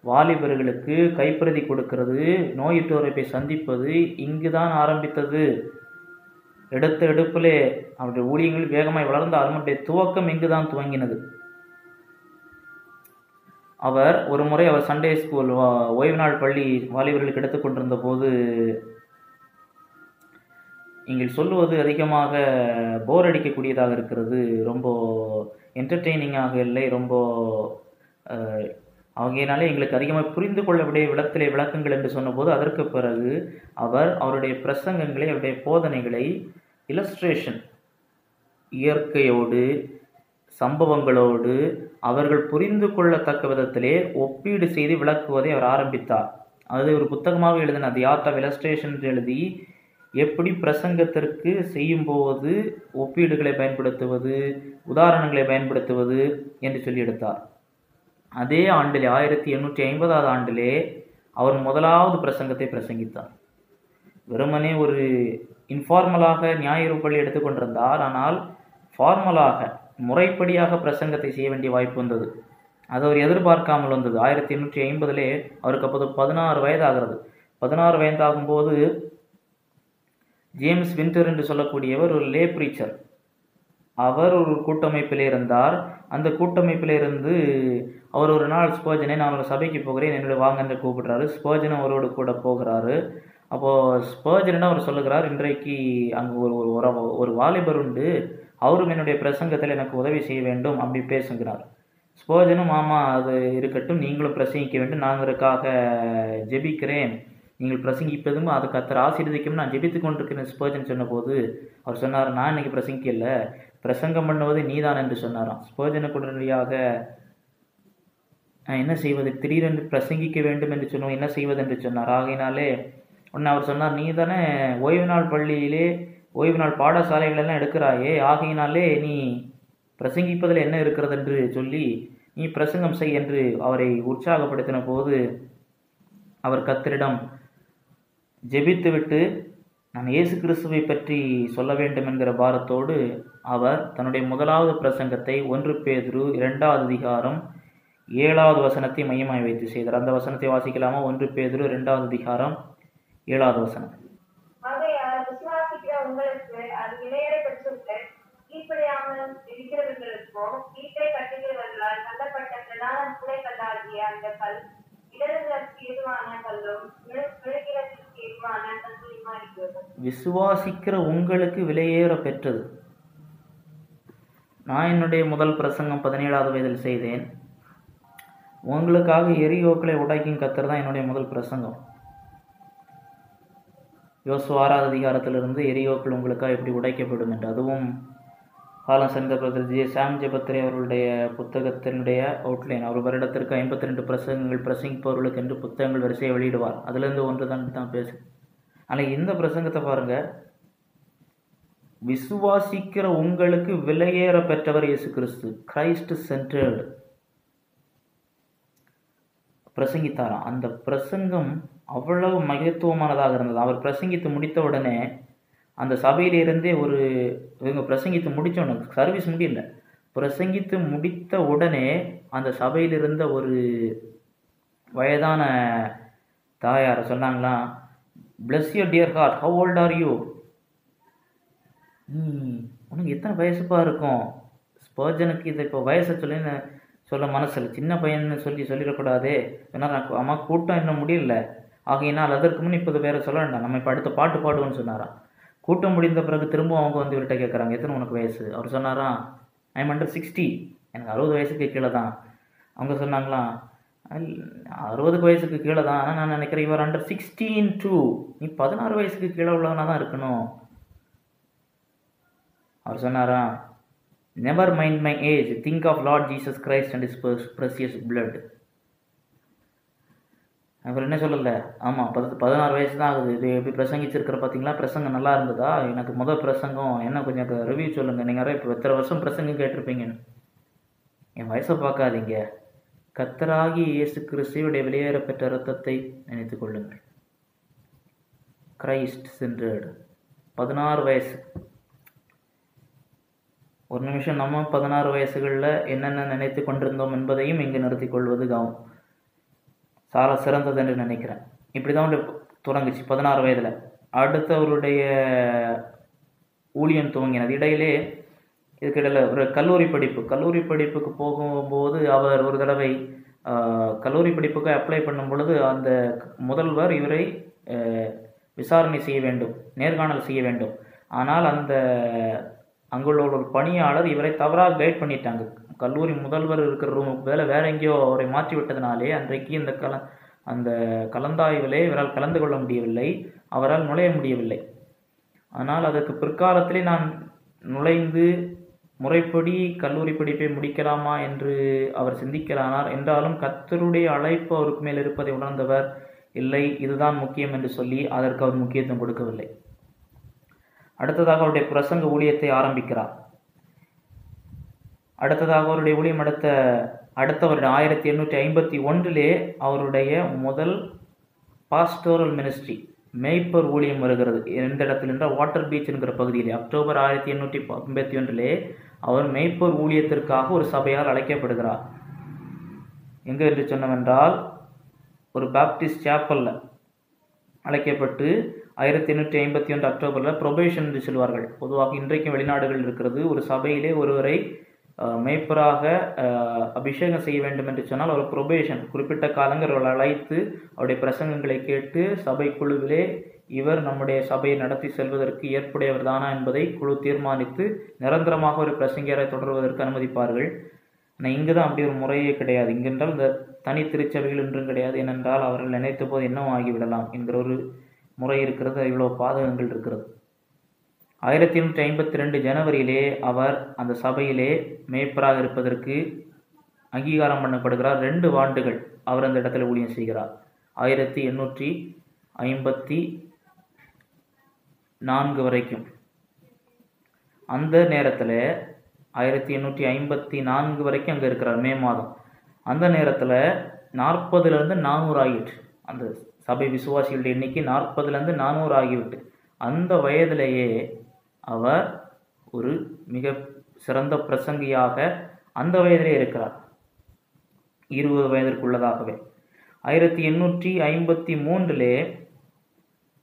வாலிபர்களுக்கு கைப்பிரதி கொடுக்கிறது, நோயிட்டோரை போய் சந்திப்பது இங்கு தான் ஆரம்பித்தது. எடுத்த எடுப்பிலே அவருடைய ஊழியங்கள் வேகமாய் வளர்ந்தால் அவனுடைய துவக்கம் இங்கு தான் துவங்கினது. அவர் ஒரு முறை அவர் சண்டே ஸ்கூல் ஓய்வு நாள் பள்ளி வாலிபர்களுக்கு எடுத்துக்கொண்டிருந்த போது நீங்கள் சொல்லுவது அதிகமாக போர் அடிக்கக்கூடியதாக இருக்கிறது, ரொம்ப என்டர்டெய்னிங்காக இல்லை, ரொம்ப ஆகையினாலே எங்களுக்கு அதிகமாக புரிந்து கொள்ளக்கூடிய விடத்திலே விளக்குங்கள் என்று சொன்னபோது, அதற்கு பிறகு அவருடைய பிரசங்கங்களை, அவருடைய போதனைகளை இல்லஸ்ட்ரேஷன், இயற்கையோடு சம்பவங்களோடு அவர்கள் புரிந்து கொள்ளத்தக்க விதத்திலே ஒப்பீடு செய்து விளக்குவதை அவர் ஆரம்பித்தார். அது ஒரு புத்தகமாக எழுதின தி ஆர்ட் ஆஃப் இல்லஸ்ட்ரேஷன் என்று எழுதி, எப்படி பிரசங்கத்திற்கு செய்யும்போது ஒப்பீடுகளை பயன்படுத்துவது, உதாரணங்களை பயன்படுத்துவது என்று சொல்லி எடுத்தார். அதே ஆண்டிலே 1850 ஆண்டிலே அவர் முதலாவது பிரசங்கத்தை பிரசங்கித்தார். வெறுமனே ஒரு இன்ஃபார்மலாக ஞாயிறு பள்ளி எடுத்துக்கொண்டிருந்தார். ஆனால் ஃபார்மலாக முறைப்படியாக பிரசங்கத்தை செய்ய வேண்டிய வாய்ப்பு வந்தது. அது அவர் எதிர்பார்க்காமல் வந்தது. 1850 அவருக்கு அப்போது 16 வயதாகிறது. 16 வயதாகும்போது ஜேம்ஸ் வின்டர் என்று சொல்லக்கூடியவர் ஒரு லே ப்ரீச்சர். அவர் ஒரு கூட்டமைப்பில் இருந்தார். அந்த கூட்டமைப்பிலிருந்து அவர் ஒரு நாள் ஸ்பர்ஜனை, நான் ஒரு சபைக்கு போகிறேன், என்னோட வாங்க என்று கூப்பிடுறாரு. ஸ்பர்ஜன் அவரோடு கூட போகிறாரு. அப்போது ஸ்பர்ஜனிடம் அவர் சொல்லுகிறார், இன்றைக்கு அங்கே ஒரு வாலிபர் உண்டு, அவரும் என்னுடைய பிரசங்கத்தில் எனக்கு உதவி செய்ய வேண்டும் அப்படி பேசுகிறார். ஸ்பர்ஜனும் ஆமாம் அது இருக்கட்டும், நீங்களும் பிரசங்கிக்க வேண்டும், நான் அதற்காக ஜெபிக்கிறேன், நீங்கள் பிரசங்கிப்பதும் அது கர்த்தர் ஆசீர்வதிக்கும் நான் ஜெபித்து கொண்டிருக்கிறேன் ஸ்பர்ஜன் சொன்னபோது அவர் சொன்னார், நான் இன்னைக்கு பிரசங்கிக்கல, பிரசங்கம் பண்ணுவது நீதான் என்று சொன்னாராம். ஸ்பர்ஜனுக்கு உடனடியாக என்ன செய்வது, திடீரென்று பிரசங்கிக்க வேண்டும் என்று சொன்னோம், என்ன செய்வது என்று சொன்னார். ஆகையினாலே உடனே அவர் சொன்னார், நீ தானே ஓய்வு நாள் பள்ளியிலே ஓய்வு நாள் பாடசாலைகளெல்லாம் எடுக்கிறாயே, ஆகையினாலே நீ பிரசங்கிப்பதில் என்ன இருக்கிறது என்று சொல்லி நீ பிரசங்கம் செய் என்று அவரை உற்சாகப்படுத்தின போது அவர் கர்த்தரிடம் ஜெபித்துவிட்டு நான் இயேசு கிறிஸ்துவை பற்றி சொல்ல வேண்டும் என்கிற பாரத்தோடு அவர் தன்னுடைய முதலாவது பிரசங்கத்தை 1 பேதுரு 2வது அதிகாரம் 7வது வசனத்தை மையமாய் வைத்து செய்தார். அந்த வசனத்தை வாசிக்கலாமா? 1 பேதுரு 2வது அதிகாரம் 7வது வசனம். உங்களுக்கு அது விலையேற பெற்றிருக்க கீழ்ப்படியாமல் இருக்கிறவர்களுக்கோ வீட்டை கட்டுகிறவர்களால் தள்ளப்பட்ட பிரதான துளைக்கல்லாகிய அந்த கல் இடர்களுக்கு ஏதுவான கல்லும் விழுகிறதுக்கு ஏதுவான கல்லுமா இருக்கிறது. விசுவாசிக்கிற உங்களுக்கு விலையேற பெற்றது. நான் என்னுடைய முதல் பிரசங்கம் 17வது வயதில் செய்தேன். உங்களுக்காக எரியோக்களை உடைக்கும் கர்த்தர் தான் என்னுடைய முதல் பிரசங்கம். யோசுவா 6வது அதிகாரத்திலிருந்து எரியோக்கள் உங்களுக்காக எப்படி உடைக்கப்படும் என்று, அதுவும் காலம் சென்ற பிரதர் சாம் ஜெபத்ரே அவர்களுடைய புத்தகத்தினுடைய அவுட்லைன். அவர் வருடத்திற்கு 52 பிரசங்கங்கள் பிரசங்கிப்பவர்களுக்கு என்று புத்தகங்கள் வரிசையை வெளியிடுவார். அதுலேருந்து ஒன்று தான் பேசு. ஆனால் இந்த பிரசங்கத்தை பாருங்க, விசுவாசிக்கிற உங்களுக்கு விலையேற பெற்றவர் இயேசு கிறிஸ்து, கிரைஸ்ட் சென்டர்டு பிரசங்கித்தாராம். அந்த பிரசங்கம் அவ்வளவு மகத்துவமானதாக இருந்தது. அவர் பிரசங்கித்து முடித்த உடனே அந்த சபையிலிருந்தே இவங்க பிரசங்கித்து முடித்தோன்னு சர்வீஸ் முடியல, பிரசங்கித்து முடித்த உடனே அந்த சபையிலிருந்த ஒரு வயதான தாயார் சொன்னாங்களாம், bless your dear heart, how old are you? உனக்கு எத்தனை வயசுப்பா இருக்கும்? ஸ்பர்ஜனுக்கு இதை இப்போ வயசை சொல்ல மனசில் சின்ன பையன்னு சொல்லிடக்கூடாதே. ஏன்னா அம்மா கூட்டம் இன்னும் முடியல, ஆகையினால் அதற்கு முன் இப்போது வேற சொல்ல வேண்டாம், நம்ம இப்போ அடுத்த பாட்டு பாடுவோன்னு சொன்னாராம். கூட்டம் முடிந்த பிறகு திரும்ப அவங்க வந்து இவர்கிட்ட கேட்குறாங்க, எத்தனை உனக்கு வயசு? அவர் சொன்னாராம், ஐம் அண்டர் 60, எனக்கு 60 வயசுக்கு கீழே தான். அவங்க சொன்னாங்களாம், 60 வயசுக்கு கீழே தான், ஆனால் நான் நினைக்கிறேன் இவர் அண்டர் 16 too, நீ 16 வயசுக்கு கீழே உள்ளவனா தான் இருக்கணும். அவர் சொன்னாராம், never mind my age, think of Lord Jesus Christ and his precious blood. அவர் என்ன சொல்லலை, ஆமாம் 16 வயசு தான் ஆகுது, இது எப்படி பிரசங்கிச்சிருக்கிற பார்த்தீங்களா, பிரசங்கம் நல்லா இருந்ததா, எனக்கு முதல் பிரசங்கம் என்ன கொஞ்சம் ரிவ்யூ சொல்லுங்கள், நீங்கள் இப்போ எத்தனை வருஷம் பிரசங்கம் கேட்டிருப்பீங்கன்னு. என் வயசை பார்க்காதீங்க, கர்த்தராகி இயேசு கிறிஸ்துவுடைய வெளியேற பெற்ற இரத்தத்தை நினைத்து கொள்ளுங்கள். கிரைஸ்ட் சென்டர்டு 16 வயசு. ஒரு நிமிஷம் நம்ம 16 வயசுகளில் என்னென்ன நினைத்து கொண்டிருந்தோம் என்பதையும் இங்கு நிறுத்தி கொள்வது சால சிறந்தது என்று நினைக்கிறேன். இப்படி தான் தொடங்குச்சு 16 வயதில். அடுத்தவருடைய ஊழியம் துவங்கினது. இடையிலே இதுக்கிடையில் ஒரு கல்லூரி படிப்புக்கு போகும்போது அவர் ஒரு தடவை கல்லூரி படிப்புக்கு அப்ளை பண்ணும் பொழுது அந்த முதல்வர் இவரை விசாரணை செய்ய வேண்டும், நேர்காணல் செய்ய வேண்டும். ஆனால் அங்குள்ள ஒரு பணியாளர் இவரை தவறாக கைட் பண்ணிட்டாங்க. கல்லூரி முதல்வர் இருக்கிற ரூமுக்கு வேற எங்கேயோ அவரை மாற்றி விட்டதினாலே அன்றைக்கு அந்த கலந்தாய்விலே இவரால் கலந்து கொள்ள முடியவில்லை, அவரால் நுழைய முடியவில்லை. ஆனால் அதற்கு பிற்காலத்திலே நான் நுழைந்து முறைப்படி கல்லூரி படிப்பை முடிக்கலாமா என்று அவர் சிந்திக்கிறானார். என்றாலும் கர்த்தருடைய அழைப்பு அவருக்கு மேல் இருப்பதை உணர்ந்தவர், இல்லை இதுதான் முக்கியம் என்று சொல்லி அதற்கு அவர் முக்கியத்துவம் கொடுக்கவில்லை. அடுத்ததாக அவருடைய பிரசங்க ஊழியத்தை ஆரம்பிக்கிறார். அடுத்ததாக அவருடைய ஊழியம் அடுத்த வருடம் 1851 அவருடைய முதல் பாஸ்டோரல் மினிஸ்ட்ரி மேய்ப்பர் ஊழியம் வருகிறது. எந்த இடத்தில் என்றால் வாட்டர் பீச் என்கிற பகுதியிலே அக்டோபர் 1851 அவர் மேய்ப்பர் ஊழியத்திற்காக ஒரு சபையால் அழைக்கப்படுகிறார். எங்கே என்று சொன்னவென்றால் ஒரு பாப்டிஸ்ட் சேப்பல்ல அழைக்கப்பட்டு 1851 அக்டோபரில் ப்ரொபேஷன் என்று சொல்வார்கள். பொதுவாக இன்றைக்கும் வெளிநாடுகள் இருக்கிறது. ஒரு சபையிலே ஒருவரை மேய்ப்பராக அபிஷேகம் செய்ய வேண்டும் என்று சொன்னால் அவர் ப்ரொபேஷன் குறிப்பிட்ட காலங்கள் அழைத்து அவருடைய பிரசங்கங்களை கேட்டு சபை குழுவிலே இவர் நம்முடைய சபையை நடத்தி செல்வதற்கு ஏற்புடையவர் தானா என்பதை குழு தீர்மானித்து நிரந்தரமாக ஒரு பிரசங்கியரை தொடர்வதற்கு அனுமதிப்பார்கள். ஆனால் இங்கு தான் அப்படி ஒரு முறையே கிடையாது. இங்கென்றால் இந்த தனி திருச்சபைகள் என்றும் கிடையாது. ஏனென்றால் அவர்கள் நினைத்த போது என்ன ஆகிவிடலாம் என்கிற ஒரு முறை இருக்கிறது. இவ்வளோ பாதகங்கள் இருக்கிறது. 1852 ஜனவரியிலே அவர் அந்த சபையிலே மேய்ப்பராக இருப்பதற்கு அங்கீகாரம் பண்ணப்படுகிறார். 2 ஆண்டுகள் அவர் அந்த இடத்துல ஊழியம் செய்கிறார். 1854 வரைக்கும். அந்த நேரத்தில் 1854 வரைக்கும் அங்கே இருக்கிறார், மே மாதம். அந்த நேரத்தில் 40லேருந்து 400 ஆகிட்டு, அந்த சபை விசுவாசிகளுடைய எண்ணிக்கை 40லேருந்து 400 ஆகிவிட்டு, அந்த வயதிலேயே அவர் ஒரு மிக சிறந்த பிரசங்கியாக அந்த வயதிலே இருக்கிறார், 20 வயதிற்குள்ளதாகவே. 1853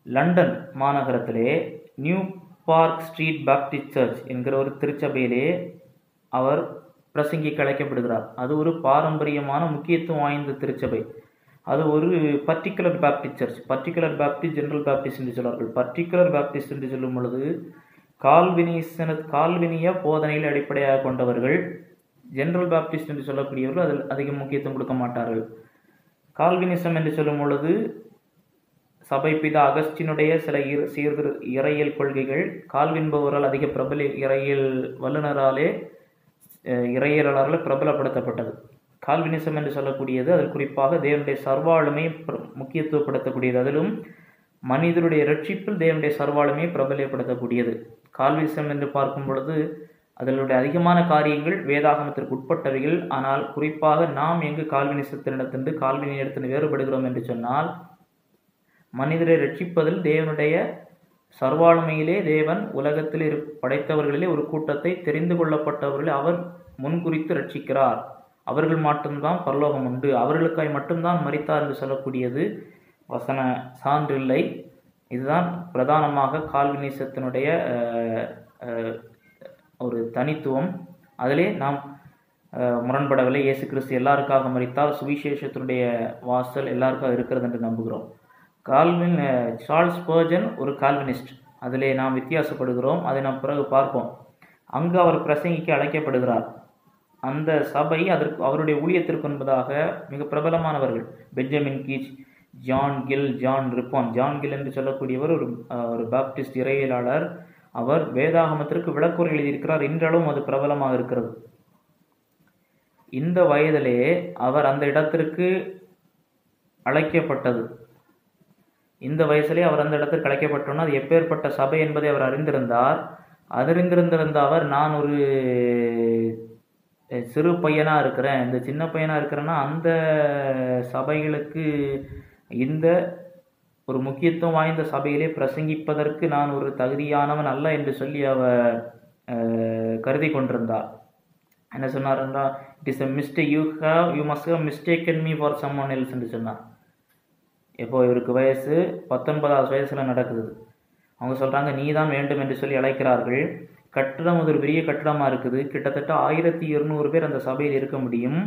லண்டன் மாநகரத்திலே New Park Street Baptist church என்கிற ஒரு திருச்சபையிலே அவர் பிரசங்கிக்கு அழைக்கப்படுகிறார். அது ஒரு பாரம்பரியமான முக்கியத்துவம் வாய்ந்த திருச்சபை. அது ஒரு particular Baptist church. Particular Baptist, general Baptist என்று சொல்வார்கள். பர்டிகுலர் பாப்டிஸ்ட் என்று சொல்லும் பொழுது கால்வினிய போதனையில் அடிப்படையாக கொண்டவர்கள். ஜெனரல் பாப்டிஸ்ட் என்று சொல்லக்கூடியவர்கள் அதில் அதிக முக்கியத்துவம் கொடுக்க மாட்டார்கள். கால்வினிசம் என்று சொல்லும் பொழுது சபை பிதா அகஸ்டினுடைய சில இறையியல் கொள்கைகள் கால்வின்பவரால் அதிக பிரபல இறையியல் வல்லுநராலே இறையியலாளர்கள் பிரபலப்படுத்தப்பட்டது. கால்வினிசம் என்று சொல்லக்கூடியது அதில் குறிப்பாக தேவனுடைய சர்வாளுமை முக்கியத்துவப்படுத்தக்கூடியது. அதிலும் மனிதருடைய ரட்சிப்பில் தேவனுடைய சர்வாளுமையை பிரபலப்படுத்தக்கூடியது. கால்வினிசம் என்று பார்க்கும் பொழுது அதனுடைய அதிகமான காரியங்கள் வேதாகமத்திற்கு உட்பட்டவைகள். ஆனால் குறிப்பாக நாம் எங்கு கால்வினிசத்தினிடத்திலிருந்து கால்வினியிடத்தில் வேறுபடுகிறோம் என்று சொன்னால், மனிதரை ரட்சிப்பதில் தேவனுடைய சர்வாளுமையிலே தேவன் உலகத்தில் படைத்தவர்களிலே ஒரு கூட்டத்தை தெரிந்து கொள்ளப்பட்டவர்களை அவர் முன்குறித்து ரட்சிக்கிறார். அவர்கள் மட்டும்தான் பரலோகம் உண்டு, அவர்களுக்காய் மட்டும்தான் மரித்தார் என்று சொல்லக்கூடியது வசன சான்றில்லை. இதுதான் பிரதானமாக கால்வினிசத்தினுடைய ஒரு தனித்துவம். அதிலே நாம் முரண்படவில்லை. இயேசு கிறிஸ்து எல்லாருக்காக மரித்தால் சுவிசேஷத்தினுடைய வாசல் எல்லாருக்காக இருக்கிறது என்று நம்புகிறோம். சார்ல்ஸ் ஸ்பர்ஜன் ஒரு கால்வினிஸ்ட். அதிலே நாம் வித்தியாசப்படுகிறோம். அதை நாம் பிறகு பார்ப்போம். அங்கு அவர் பிரசங்கிக்க அழைக்கப்படுகிறார். அந்த சபை அவருடைய ஊழியத்திற்கு என்பதாக மிக பிரபலமானவர்கள் Benjamin Keach, John Gill, John Rippon. John Gill என்று சொல்லக்கூடியவர் ஒரு பாப்டிஸ்ட் இறையியலாளர். அவர் வேதாகமத்திற்கு விளக்குரை எழுதியிருக்கிறார். இன்றளவும் அது பிரபலமாக இருக்கிறது. இந்த வயதிலே அவர் அந்த இடத்திற்கு அழைக்கப்பட்டது. இந்த வயசிலே அவர் அந்த இடத்திற்கு அழைக்கப்பட்டோன்னா அது எப்பேற்பட்ட சபை என்பதை அவர் அறிந்திருந்தார். அறிந்திருந்த அவர், நான் ஒரு சிறு பையனாக இருக்கிறேன், இந்த சின்ன பையனாக இருக்கிறேன்னா அந்த சபைகளுக்கு இந்த ஒரு முக்கியத்துவம் வாய்ந்த சபையிலே பிரசங்கிப்பதற்கு நான் ஒரு தகுதியானவன் அல்ல என்று சொல்லி அவர் கருதி கொண்டிருந்தார். என்ன சொன்னார் என்றால், it is a mistake, you must have mistaken me for someone else என்று சொன்னார். எப்போ இவருக்கு வயசு 19வது வயசில் நடக்குது. அவங்க சொல்கிறாங்க, நீ தான் வேண்டும் என்று சொல்லி அழைக்கிறார்கள். கட்டிடம் ஒரு பெரிய கட்டிடமாக இருக்குது. கிட்டத்தட்ட 1200 பேர் அந்த சபையில் இருக்க முடியும்.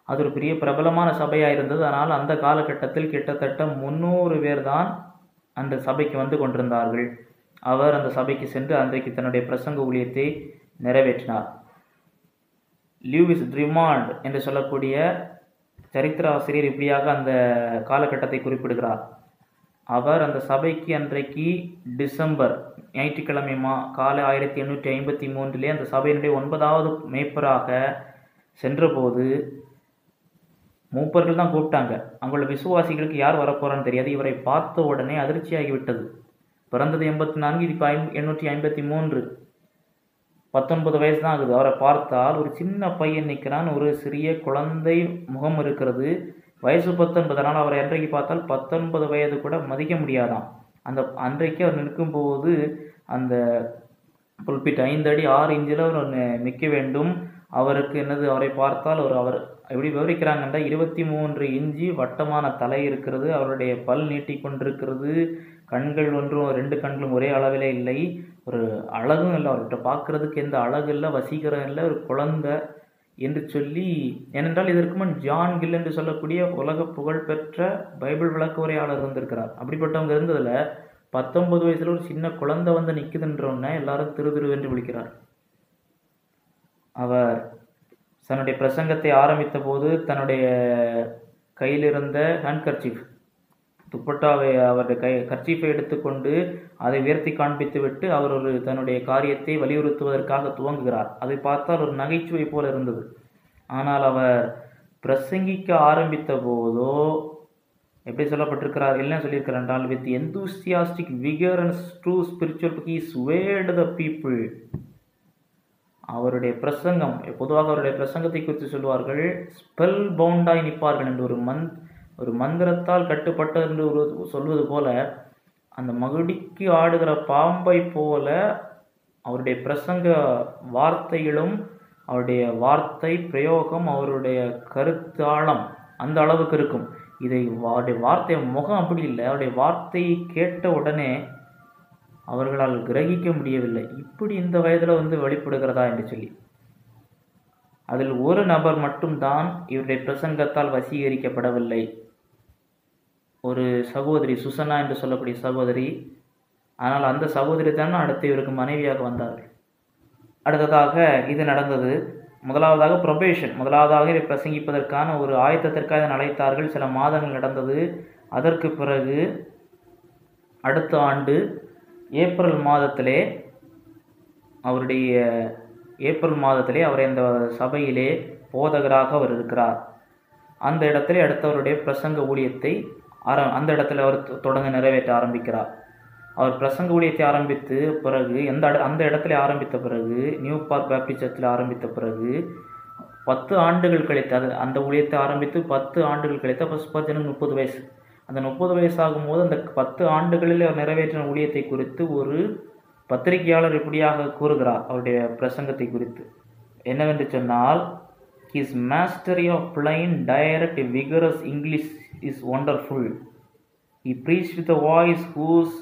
அது ஒரு பெரிய பிரபலமான சபையாக இருந்தது. ஆனால் அந்த காலகட்டத்தில் கிட்டத்தட்ட 300 பேர் தான் அந்த சபைக்கு வந்து கொண்டிருந்தார்கள். அவர் அந்த சபைக்கு சென்று அன்றைக்கு தன்னுடைய பிரசங்க ஊழியத்தை நிறைவேற்றினார். லூயிஸ் ட்ரிமாண்ட் என்று சொல்லக்கூடிய சரித்திர ஆசிரியர் இப்படியாக அந்த காலகட்டத்தை குறிப்பிடுகிறார். அவர் அந்த சபைக்கு அன்றைக்கு டிசம்பர் ஞாயிற்றுக்கிழமை காலை 1853 அந்த சபையினுடைய 9வது மேய்ப்பராக சென்றபோது மூப்பர்கள் தான் கூப்பிட்டாங்க. அவங்களோட விசுவாசிகளுக்கு யார் வரப்போறான்னு தெரியாது. இவரை பார்த்த உடனே அதிர்ச்சியாகிவிட்டது. பிறந்தது 84, இது 853, 19 வயசு தான் ஆகுது. அவரை பார்த்தால் ஒரு சின்ன பையன் நிற்கிறான், ஒரு சிறிய குழந்தை முகம் இருக்கிறது. வயசு 19. ஆனால் அவரை அன்றைக்கு பார்த்தால் 19 வயது கூட மதிக்க முடியாதாம். அன்றைக்கு அவர் நிற்கும்போது அந்த புல்பிட் 5 அடி 6 இன்ச்சில் அவர் நிற்க வேண்டும். அவருக்கு என்னது, அவரை பார்த்தால் அவர் எப்படி விவரிக்கிறாங்கன்னா 23 இன்ச்சு வட்டமான தலை இருக்கிறது, அவருடைய பல் நீட்டிக்கொண்டிருக்கிறது, கண்கள் 2 கண்களும் ஒரே அளவிலே இல்லை, ஒரு அழகும் இல்லை, அவர்கிட்ட பார்க்கறதுக்கு எந்த அழகு இல்லை, வசீகரம் இல்லை, ஒரு குழந்தை என்று சொல்லி. ஏனென்றால் இதற்கு முன் ஜான் கில் என்று சொல்லக்கூடிய உலக புகழ்பெற்ற பைபிள் விளக்க உரையாளர் இருந்திருக்கிறார். அப்படிப்பட்டவங்க இருந்ததில் 19 வயசுல ஒரு சின்ன குழந்தை வந்து நிற்குதுன்றோன்னே எல்லாரும் திருவென்று விழிக்கிறார். அவர் தன்னுடைய பிரசங்கத்தை ஆரம்பித்த போது தன்னுடைய கையில் இருந்த ஹேண்ட்கர்ச்சீஃப் துப்பட்டாவை அவருடைய கர்ச்சீஃபை எடுத்துக்கொண்டு அதை உயர்த்தி காண்பித்து விட்டு அவர் தன்னுடைய காரியத்தை வலியுறுத்துவதற்காக துவங்குகிறார். அதை பார்த்தால் ஒரு நகைச்சுவை போல இருந்தது. ஆனால் அவர் பிரசங்கிக்க ஆரம்பித்த போதோ எப்படி சொல்லப்பட்டிருக்கிறார், என்ன சொல்லியிருக்கிறார் என்றால், with enthusiastic vigor and true spiritual he swayed the people. அவருடைய பிரசங்கம், பொதுவாக அவருடைய பிரசங்கத்தை குறித்து சொல்வார்கள், ஸ்பெல் பவுண்டாய் நிற்பார்கள் என்று, ஒரு மந்திரத்தால் கட்டுப்பட்ட என்று சொல்வது போல, அந்த மகுடிக்கு ஆடுகிற பாம்பை போல அவருடைய பிரசங்க வார்த்தைகளும் அவருடைய வார்த்தை பிரயோகம் அவருடைய கருத்தாளம் அந்த அளவுக்கு இருக்கும். அவருடைய வார்த்தை முகம் அப்படி இல்லை. அவருடைய வார்த்தையை கேட்ட உடனே அவர்களால் கிரகிக்க முடியவில்லை, இப்படி இந்த வயதில் வந்து வெளிப்படுகிறதா என்று சொல்லி. அதில் ஒரு நபர் மட்டும்தான் இவருடைய பிரசங்கத்தால் வசீகரிக்கப்படவில்லை. ஒரு சகோதரி, சுசனா என்று சொல்லக்கூடிய சகோதரி. ஆனால் அந்த சகோதரி தான் அடுத்து இவருக்கு மனைவியாக வந்தார்கள். அடுத்ததாக இது நடந்தது. முதலாவதாக ப்ரொபேஷன், முதலாவதாக இதை பிரசங்கிப்பதற்கான ஒரு ஆயத்தத்திற்காக இதை அழைத்தார்கள். சில மாதங்கள் நடந்தது. அதற்கு பிறகு அடுத்த ஆண்டு ஏப்ரல் மாதத்திலே அவரை அந்த சபையிலே போதகராக அவர் இருக்கிறார். அந்த இடத்திலே அடுத்தவருடைய பிரசங்க ஊழியத்தை அந்த இடத்துல அவர் தொடங்க நிறைவேற்ற ஆரம்பிக்கிறார். அவர் பிரசங்க ஊழியத்தை ஆரம்பித்து பிறகு அந்த இடத்துல ஆரம்பித்த பிறகு நியூ பார்க் பேப்டிஸ்ட் சர்ச்சில் ஆரம்பித்த பிறகு 10 ஆண்டுகள் கழித்து அந்த ஊழியத்தை ஆரம்பித்து 10 ஆண்டுகள் கழித்து அப்போ ஸ்பர்ஜனுக்கு 30 வயசு. அந்த 30 வயசாகும் போது அந்த 10 ஆண்டுகளில் அவர் நிறைவேற்றின ஊழியத்தை குறித்து ஒரு பத்திரிகையாளர் இப்படியாக கூறுகிறார் அவருடைய பிரசங்கத்தை குறித்து. என்னவென்று சொன்னால், his mastery of plain, direct, vigorous English is wonderful. He preached with a voice whose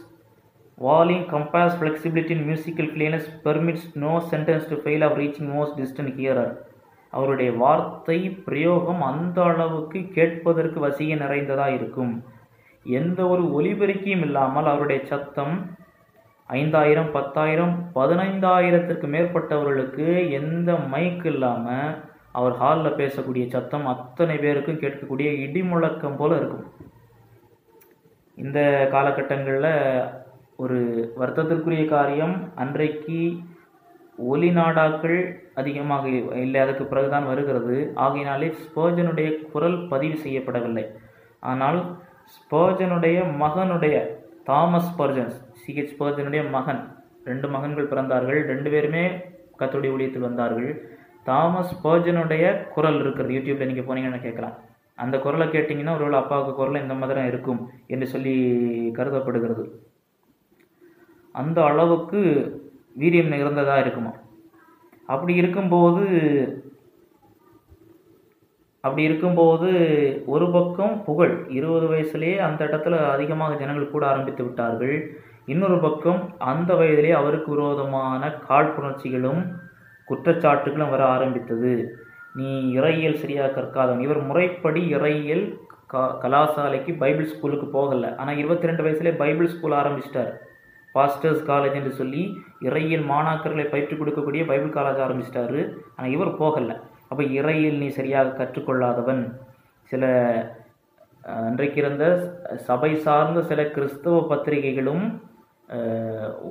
volume compares flexibility and musical clearness permits no sentence to fail of reaching most distant hearer. அவருடைய வார்த்தை பிரயோகம் அந்த அளவுக்கு கேட்பதற்கு வசீக நிறைந்ததாக இருக்கும். எந்த ஒரு ஒலிபெருக்கியும் இல்லாமல் அவருடைய சத்தம் 5000, 10,000, 15,000த்திற்கு மேற்பட்டவர்களுக்கு எந்த மைக் இல்லாமல் அவர் ஹாலில் பேசக்கூடிய சத்தம் அத்தனை பேருக்கும் கேட்கக்கூடிய இடி முழக்கம் போல இருக்கும். இந்த காலகட்டங்களில் ஒரு வருத்தத்திற்குரிய காரியம், அன்றைக்கு ஒலி நாடாக்கள் அதிகமாக இல்லை, அதுக்கு பிறகுதான் வருகிறது. ஆகையினாலே ஸ்பர்ஜனுடைய குரல் பதிவு செய்யப்படவில்லை. ஆனால் ஸ்பர்ஜனுடைய மகனுடைய தாமஸ் ஸ்பர்ஜன், C.H. ஸ்பர்ஜனுடைய மகன், 2 மகன்கள் பிறந்தார்கள். 2 பேருமே கர்த்தருடைய ஊழியத்தில் வந்தார்கள். தாமஸ் ஸ்பர்ஜனுடைய குரல் இருக்கிறது, யூடியூப்ல நீங்கள் போனீங்கன்னா கேட்கலாம். அந்த குரலை கேட்டிங்கன்னா ஒருவேளை அப்பாவுக்கு குரல் இந்த மாதிரி தான் இருக்கும் என்று சொல்லி கருதப்படுகிறது. அந்த அளவுக்கு வீரியம் நிகழ்ந்ததாக இருக்குமா. அப்படி இருக்கும்போது ஒரு பக்கம் புகழ், 20 வயசுலேயே அந்த இடத்துல அதிகமாக ஜனங்கள் கூட ஆரம்பித்து விட்டார்கள். இன்னொரு பக்கம் அந்த வயதிலே அவருக்கு விரோதமான காழ்ப்புணர்ச்சிகளும் குற்றச்சாட்டுகளும் வர ஆரம்பித்தது. நீ இறையியல் சரியாக கற்காதவன். இவர் முறைப்படி இறையியல் கலாசாலைக்கு பைபிள் ஸ்கூலுக்கு போகலை. ஆனால் 22 வயசுலேயே பைபிள் ஸ்கூல் ஆரம்பிச்சிட்டார். பாஸ்டர்ஸ் காலேஜ் என்று சொல்லி இறையியல் மாணாக்கர்களை பயிற்றுக் கொடுக்கக்கூடிய பைபிள் காலேஜ் ஆரம்பிச்சிட்டாரு. ஆனால் இவர் போகலை. அப்போ இறையியல் நீ சரியாக கற்றுக்கொள்ளாதவன், சில அன்றைக்கு இருந்த சபை சார்ந்த சில கிறிஸ்தவ பத்திரிகைகளும்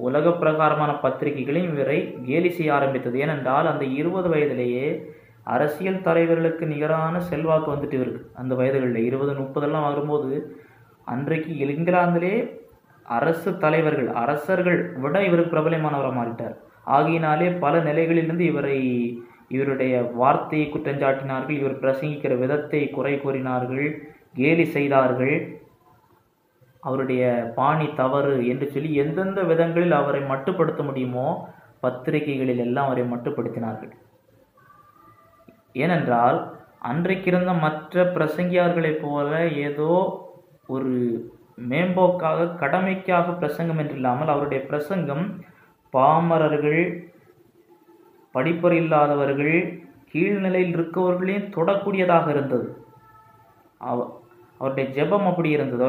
உலக பிரகாரமான பத்திரிகைகளையும் இவரை கேலி செய்ய ஆரம்பித்தது. ஏனென்றால் அந்த 20 வயதிலேயே அரசியல் தலைவர்களுக்கு நிகரான செல்வாக்கு வந்துட்டு இருக்கு. அந்த வயதுகளில் 20-30 வரும்போது அன்றைக்கு இங்கிலாந்திலே அரசு தலைவர்கள், அரசர்கள் விட இவருக்கு பிரபலமானவராக மாறிட்டார். ஆகையினாலே பல நிலைகளிலிருந்து இவருடைய வார்த்தையை குற்றஞ்சாட்டினார்கள், இவர் பிரசங்கிக்கிற விதத்தை குறை கூறினார்கள், கேலி செய்தார்கள், அவருடைய பாணி தவறு என்று சொல்லி எந்தெந்த விதங்களில் அவரை மட்டுப்படுத்த முடியுமோ பத்திரிகைகளில் எல்லாம் அவரை மட்டுப்படுத்தினார்கள். ஏனென்றால் அன்றைக்கிருந்த மற்ற பிரசங்கியார்களைப் போல ஏதோ ஒரு மேம்போக்காக கடமைக்காக பிரசங்கம் என்றில்லாமல் அவருடைய பிரசங்கம் பாமரர்கள், படிப்பறிவு இல்லாதவர்கள், கீழ்நிலையில் இருக்கவர்களையும் தொடக்கூடியதாக இருந்தது. அவருடைய ஜெபம் அப்படி இருந்தது.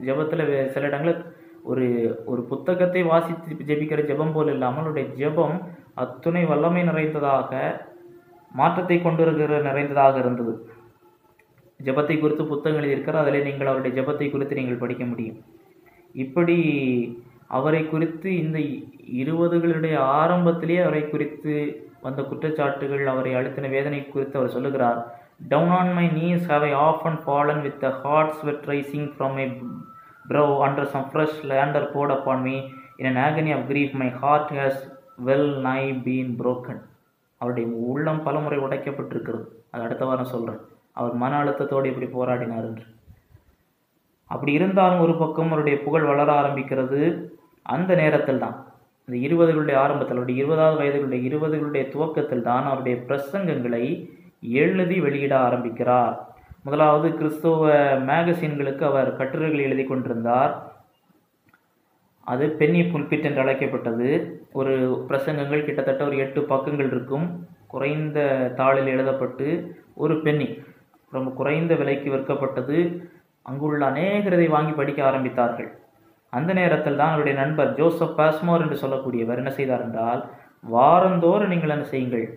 ஜெபத்தில் சில இடங்களில் ஒரு புத்தகத்தை வாசித்து ஜெபிக்கிற ஜெபம் போல் இல்லாமல் அவருடைய ஜெபம் அத்துணை வல்லமை நிறைந்ததாக, மாற்றத்தை கொண்டு நிறைந்ததாக இருந்தது. ஜெபத்தை குறித்து புத்தகம் எழுதியிருக்கிறார். அதில் நீங்கள் அவருடைய ஜெபத்தை குறித்து நீங்கள் படிக்க முடியும். இப்படி அவரை குறித்து இந்த 20களுடைய ஆரம்பத்திலேயே அவரை குறித்து வந்த குற்றச்சாட்டுகள், அவரை அழுத்தின வேதனை குறித்து அவர் சொல்லுகிறார். Down on my knees have I often fallen with the hot sweat rising from my brow under some fresh slander poured upon me. In an agony of grief my heart has well nigh been broken. அவருடைய உள்ளம் பலமுறை உடைக்கப்பட்டிருக்கிறது. அது அடுத்த வாரம் சொல்கிறேன், அவர் மன அழுத்தத்தோடு எப்படி போராடினார் என்று. அப்படி இருந்தாலும் ஒரு பக்கம் அவருடைய புகழ் வளர ஆரம்பிக்கிறது. அந்த நேரத்தில் தான், இந்த 20களுடைய ஆரம்பத்தில், அவருடைய 20வது வயதுகளுடைய 20களுடைய துவக்கத்தில் தான் அவருடைய பிரசங்கங்களை எழுதி வெளியிட ஆரம்பிக்கிறார். முதலாவது கிறிஸ்தவ மேகசின்களுக்கு அவர் கட்டுரைகள் எழுதி கொண்டிருந்தார். அது பென்னி புல்பிட் என்று அழைக்கப்பட்டது. ஒரு பிரசங்கங்கள் கிட்டத்தட்ட ஒரு 8 பக்கங்கள் இருக்கும். குறைந்த தாளில் எழுதப்பட்டு ஒரு பென்னி, ரொம்ப குறைந்த விலைக்கு விற்கப்பட்டது. அங்குள்ள அநேகரை வாங்கி படிக்க ஆரம்பித்தார்கள். அந்த நேரத்தில் தான் அவருடைய நண்பர் ஜோசப் பாஸ்மோர் என்று சொல்லக்கூடியவர் என்ன செய்தார் என்றால், வாரந்தோறும் நீங்கள் என்ன செய்யுங்கள்,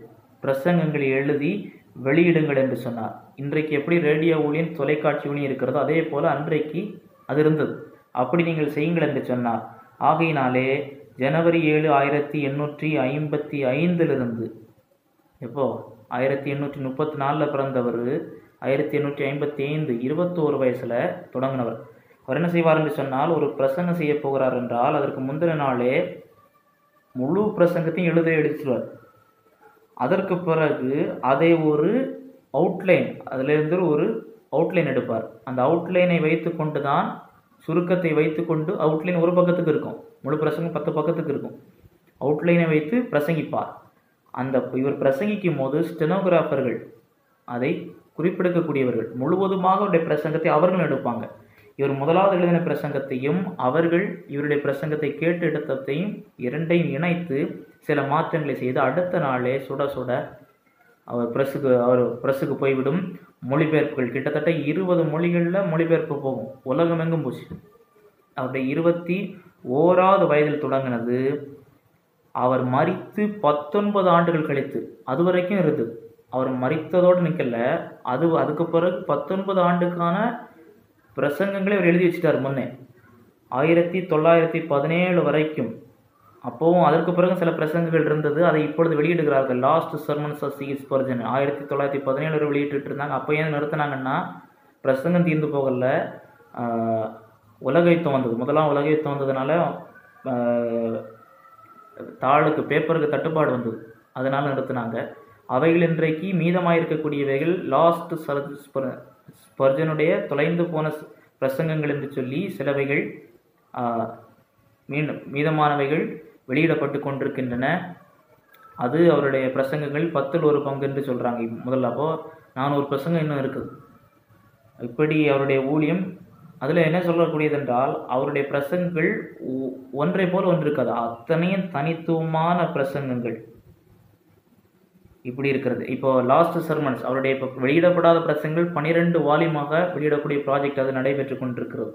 பிரசங்கங்களை எழுதி வெளியிடுங்கள் என்று சொன்னார். இன்றைக்கு எப்படி ரேடியோ ஊழியம், தொலைக்காட்சி ஊழியம் இருக்கிறதோ அதே போல அன்றைக்கு அது இருந்தது. அப்படி நீங்கள் செய்யுங்கள் என்று சொன்னார். ஆகையினாலே ஜனவரி 7, 1855 எப்போ 1834 பிறந்தவர், 1855 21 வயசுல தொடங்கினவர். அவர் என்ன செய்வார் என்று சொன்னால், ஒரு பிரசங்கம் செய்ய போகிறார் என்றால் அதற்கு முந்தின நாளே முழு பிரசங்கத்தையும் எழுதிடுவார். அதற்கு பிறகு அதை ஒரு அவுட்லைன், அதிலிருந்து ஒரு அவுட்லைன் எடுப்பார். அந்த அவுட்லைனை வைத்து கொண்டு தான், சுருக்கத்தை வைத்து கொண்டு, அவுட்லைன் ஒரு பக்கத்துக்கு இருக்கும், முழு பிரசங்கம் 10 பக்கத்துக்கு இருக்கும். அவுட்லைனை வைத்து பிரசங்கிப்பார். இவர் பிரசங்கிக்கும் போது ஸ்டெனோகிராஃபர்கள், அதை குறிப்பிடக்கூடியவர்கள், முழுவதுமாக அவருடைய பிரசங்கத்தை அவர்கள் எடுப்பாங்க. இவர் முதலாவது எழுதின பிரசங்கத்தையும் அவர்கள் இவருடைய பிரசங்கத்தை கேட்டு எடுத்ததையும் இரண்டையும் இணைத்து சில மாற்றங்களை செய்து அடுத்த நாளே சுட சுட அவர் பிரஸுக்கு போய்விடும். மொழிபெயர்ப்புகள் கிட்டத்தட்ட 20 மொழிகளில் மொழிபெயர்ப்பு போகும், உலகமெங்கும் போச்சு. அவருடைய 21வது வயதில் தொடங்கினது. அவர் மரித்து 19 ஆண்டுகள் கழித்து, அது வரைக்கும் இருந்தது. அவர் மரித்ததோடு நிற்கல, அதுக்கு பிறகு 19 ஆண்டுக்கான பிரசங்கங்களை அவர் எழுதி வச்சுட்டார் முன்னே, 1917 வரைக்கும். அப்போவும் அதற்கு பிறகு சில பிரசங்கங்கள் இருந்தது, அதை இப்பொழுது வெளியிடுகிறார்கள். Lost sermons of C.H. Spurgeon 1917 வெளியிட்டு இருந்தாங்க. அப்போ ஏன் நிறுத்தினாங்கன்னா, பிரசங்கம் தீர்ந்து போகல, உலக யுத்தம் வந்தது. முதலாம் உலக யுத்தம் வந்ததுனால தாளுக்கு, பேப்பருக்கு தட்டுப்பாடு வந்தது, அதனால நிறுத்தினாங்க. அவைகள் இன்றைக்கு மீதமாயிருக்கக்கூடியவைகள் லாஸ்ட் ஸ்பர்ஜனுடைய தொலைந்து போன பிரசங்கங்கள் என்று சொல்லி சிலவைகள் மீதமானவைகள் வெளியிடப்பட்டு கொண்டிருக்கின்றன. அது அவருடைய பிரசங்கங்கள் 10ல் 1 பங்கு என்று சொல்கிறாங்க முதல்ல. அப்போது 400 பிரசங்கம் இன்னும் இருக்குது. இப்படி அவருடைய ஊழியம், அதில் என்ன சொல்லக்கூடியது என்றால், அவருடைய பிரசங்கங்கள் ஒன்றை போல் ஒன்று இருக்காது, அத்தனையும் தனித்துவமான பிரசங்கங்கள் இப்படி இருக்கிறது. இப்போ லாஸ்ட் சர்மன்ஸ், அவருடைய இப்போ வெளியிடப்படாத பிரசங்கங்கள் 12 வால்யூமாக வெளியிடக்கூடிய ப்ராஜெக்ட் அது நடைபெற்று கொண்டிருக்கிறது.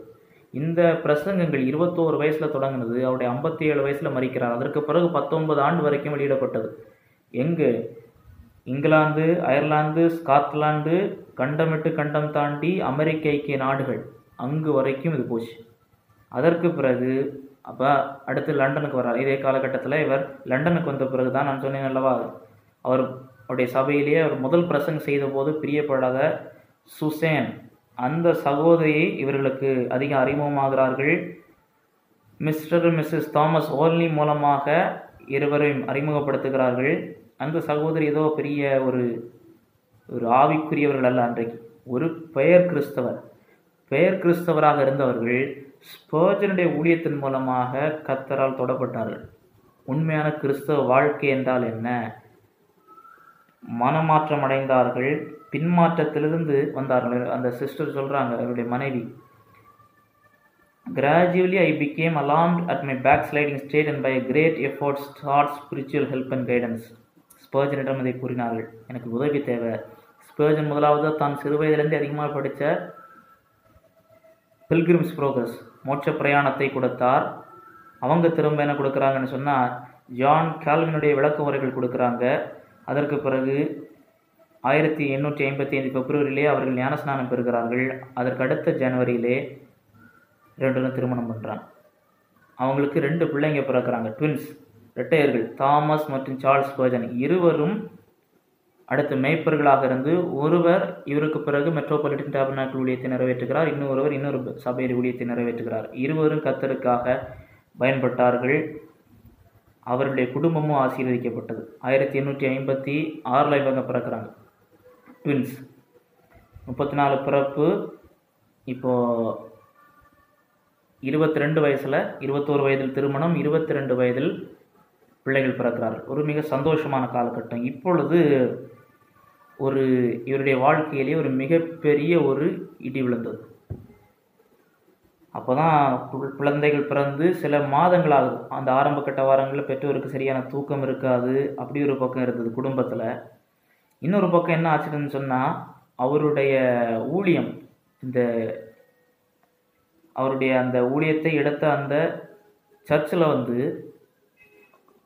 இந்த பிரசங்கங்கள் 21 வயசில் தொடங்கினது, அவருடைய 57 வயசில் மறிக்கிறார். அதற்கு பிறகு 19 ஆண்டு வரைக்கும் வெளியிடப்பட்டது. எங்கு? இங்கிலாந்து, அயர்லாந்து, ஸ்காட்லாந்து, கண்டம் விட்டு கண்டம் தாண்டி அமெரிக்க ஐக்கிய நாடுகள், அங்கு வரைக்கும் இது போச்சு. அதற்கு பிறகு அப்போ அடுத்து லண்டனுக்கு வர்றார். இதே காலகட்டத்தில் இவர் லண்டனுக்கு வந்த பிறகு தான் நான் சொன்னேன் அல்லவா, அவருடைய சபையிலேயே அவர் முதல் பிரசங்கம் செய்த போது பிரியப்படாத சுசேன், அந்த சகோதரியை இவர்களுக்கு அதிகம் அறிமுகமாகிறார்கள். மிஸ்டர் மிஸ்ஸஸ் தாமஸ் ஓல்னி மூலமாக இருவரையும் அறிமுகப்படுத்துகிறார்கள். அந்த சகோதரி ஏதோ பெரிய ஒரு ஆவிக்குரியவர்கள் அல்ல, அன்றைக்கு ஒரு பெயர் கிறிஸ்தவராக இருந்தவர்கள் ஸ்பர்ஜனுடைய ஊழியத்தின் மூலமாக கர்த்தரால் தொடப்பட்டார்கள். உண்மையான கிறிஸ்தவ வாழ்க்கை என்றால் என்ன? மனமாற்றம் அடைந்தார்கள், பின்மாற்றத்திலிருந்து வந்தார்கள். அந்த சிஸ்டர் சொல்கிறாங்க, அவருடைய மனைவி, gradually I became alarmed at my backsliding state and by a great effort sought spiritual help and guidance. ஸ்பர்ஜனிடம் இதை கூறினார்கள், எனக்கு உதவி தேவை. ஸ்பர்ஜன் முதலாவது தான் சிறு வயதிலிருந்து அதிகமாக படித்த பில்கிரிம்ஸ் ப்ரோக்ரஸ், மோட்ச பிரயாணத்தை கொடுத்தார். அவங்க திரும்ப என்ன கொடுக்குறாங்கன்னு சொன்னால் ஜான் கால்வினுடைய விளக்க உரைகள் கொடுக்குறாங்க. அதற்கு பிறகு 1855 பிப்ரவரியிலே அவர்கள் ஞானஸ்நானம் பெறுகிறார்கள். அதற்கு அடுத்த ஜனவரியிலே 2 திருமணம் பண்ணுறாங்க. அவங்களுக்கு 2 பிள்ளைங்க பிறக்கிறாங்க, ட்வின்ஸ், இரட்டையர்கள், தாமஸ் மற்றும் சார்ல்ஸ் ஸ்பர்ஜன். இருவரும் அடுத்து மேய்ப்பர்களாக இருந்து, ஒருவர் இவருக்கு பிறகு மெட்ரோபாலிட்டன் டேபர்னாக்கிள் ஊழியத்தை நிறைவேற்றுகிறார், இன்னொருவர் இன்னொரு சபையில் ஊழியத்தை நிறைவேற்றுகிறார். இருவரும் கர்த்தருக்காக பயன்பட்டார்கள். அவருடைய குடும்பமும் ஆசீர்வதிக்கப்பட்டது. 1856 இவங்க பிறக்கிறாங்க, ட்வின்ஸ். 34 பிறப்பு. இப்போது 22 வயசில், 21 வயதில் திருமணம், 22 வயதில் பிள்ளைகள் பிறக்கிறார்கள். ஒரு மிக சந்தோஷமான காலகட்டம். இப்பொழுது இவருடைய வாழ்க்கையிலே ஒரு மிகப்பெரிய ஒரு இடி விழுந்தது. அப்போ தான் குழந்தைகள் பிறந்து சில மாதங்கள் ஆகுது. அந்த ஆரம்ப கட்ட வாரங்களில் பெற்றோருக்கு சரியான தூக்கம் இருக்காது. அப்படி ஒரு பக்கம் இருந்தது குடும்பத்தில். இன்னொரு பக்கம் என்ன ஆச்சுன்னு சொன்னால், அவருடைய ஊழியம், அவருடைய அந்த ஊழியத்தை எடுத்த அந்த சர்ச்சில்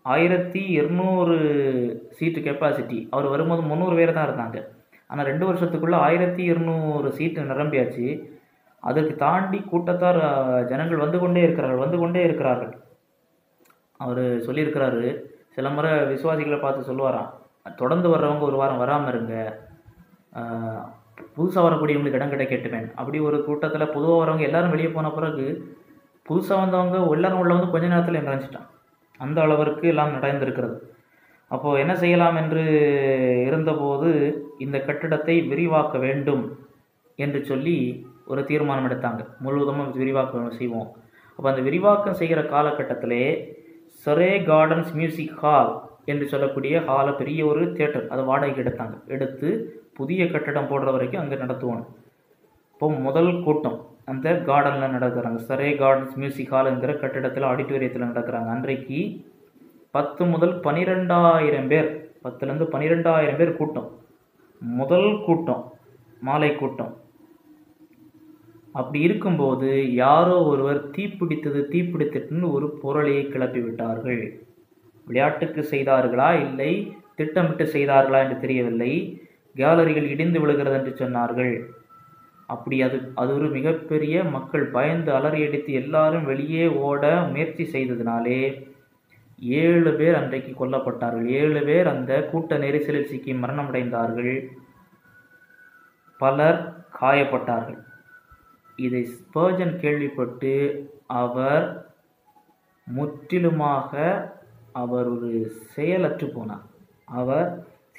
1200 சீட்டு கெப்பாசிட்டி. அவர் வரும்போது 300 பேர் தான் இருந்தாங்க. ஆனால் 2 வருஷத்துக்குள்ளே 1200 சீட்டு நிரம்பியாச்சு. அதற்கு தாண்டி கூட்டத்தார் ஜனங்கள் வந்து கொண்டே இருக்கிறார்கள். அவர் சொல்லியிருக்கிறாரு, சில முறை விசுவாசிகளை பார்த்து சொல்லுவாராம், தொடர்ந்து வர்றவங்க ஒரு வாரம் வராமல் இருங்க, புதுசாக வரக்கூடியவங்களுக்கு இடம் கிடைக்கட்டுவேன். அப்படி ஒரு கூட்டத்தில் பொதுவாக வரவங்க எல்லாரும் வெளியே போன பிறகு புதுசாக வந்தவங்க எல்லாரும் உள்ள கொஞ்ச நேரத்தில் நிறைஞ்சிட்டான். அந்த அளவிற்கு எல்லாம் நடந்திருக்கிறது. அப்போது என்ன செய்யலாம் என்று இருந்தபோது இந்த கட்டிடத்தை விரிவாக்க வேண்டும் என்று சொல்லி ஒரு தீர்மானம் எடுத்தாங்க. முழுவதுமாக விரிவாக்கம் செய்வோம். அப்போ அந்த விரிவாக்கம் செய்கிற காலகட்டத்திலே சரே கார்டன்ஸ் மியூசிக் ஹால் என்று சொல்லக்கூடிய ஹாலை, பெரிய ஒரு தியேட்டர், அதை வாடகைக்கு எடுத்து புதிய கட்டிடம் போடுற வரைக்கும் அங்கே நடத்துவோம். இப்போ முதல் கூட்டம் அந்த கார்டனில் நடக்கிறாங்க. சரே கார்டன்ஸ் மியூசிக் ஹால் என்கிற கட்டிடத்தில், ஆடிட்டோரியத்தில் நடக்கிறாங்க. அன்றைக்கு 10 முதல் 12,000 பேர், 10லேருந்து 12,000 பேர் கூட்டம். முதல் கூட்டம், மாலை கூட்டம். அப்படி இருக்கும்போது யாரோ ஒருவர் தீப்பிடித்துன்னு ஒரு பொருளையை கிளப்பி விட்டார்கள். விளையாட்டுக்கு செய்தார்களா இல்லை திட்டமிட்டு செய்தார்களா என்று தெரியவில்லை. கேலரிகள் இடிந்து விழுகிறது என்று சொன்னார்கள். அப்படி அது ஒரு மிகப்பெரிய, மக்கள் பயந்து அலறியடித்து எல்லாரும் வெளியே ஓட முயற்சி செய்ததினாலே 7 பேர் அன்றைக்கு கொல்லப்பட்டார்கள். 7 பேர் அந்த கூட்ட நெரிசலில் சிக்கி மரணமடைந்தார்கள். பலர் காயப்பட்டார்கள். இதை ஸ்பர்ஜன் கேள்விப்பட்டு அவர் முற்றிலுமாக ஒரு செயலற்று போனார். அவர்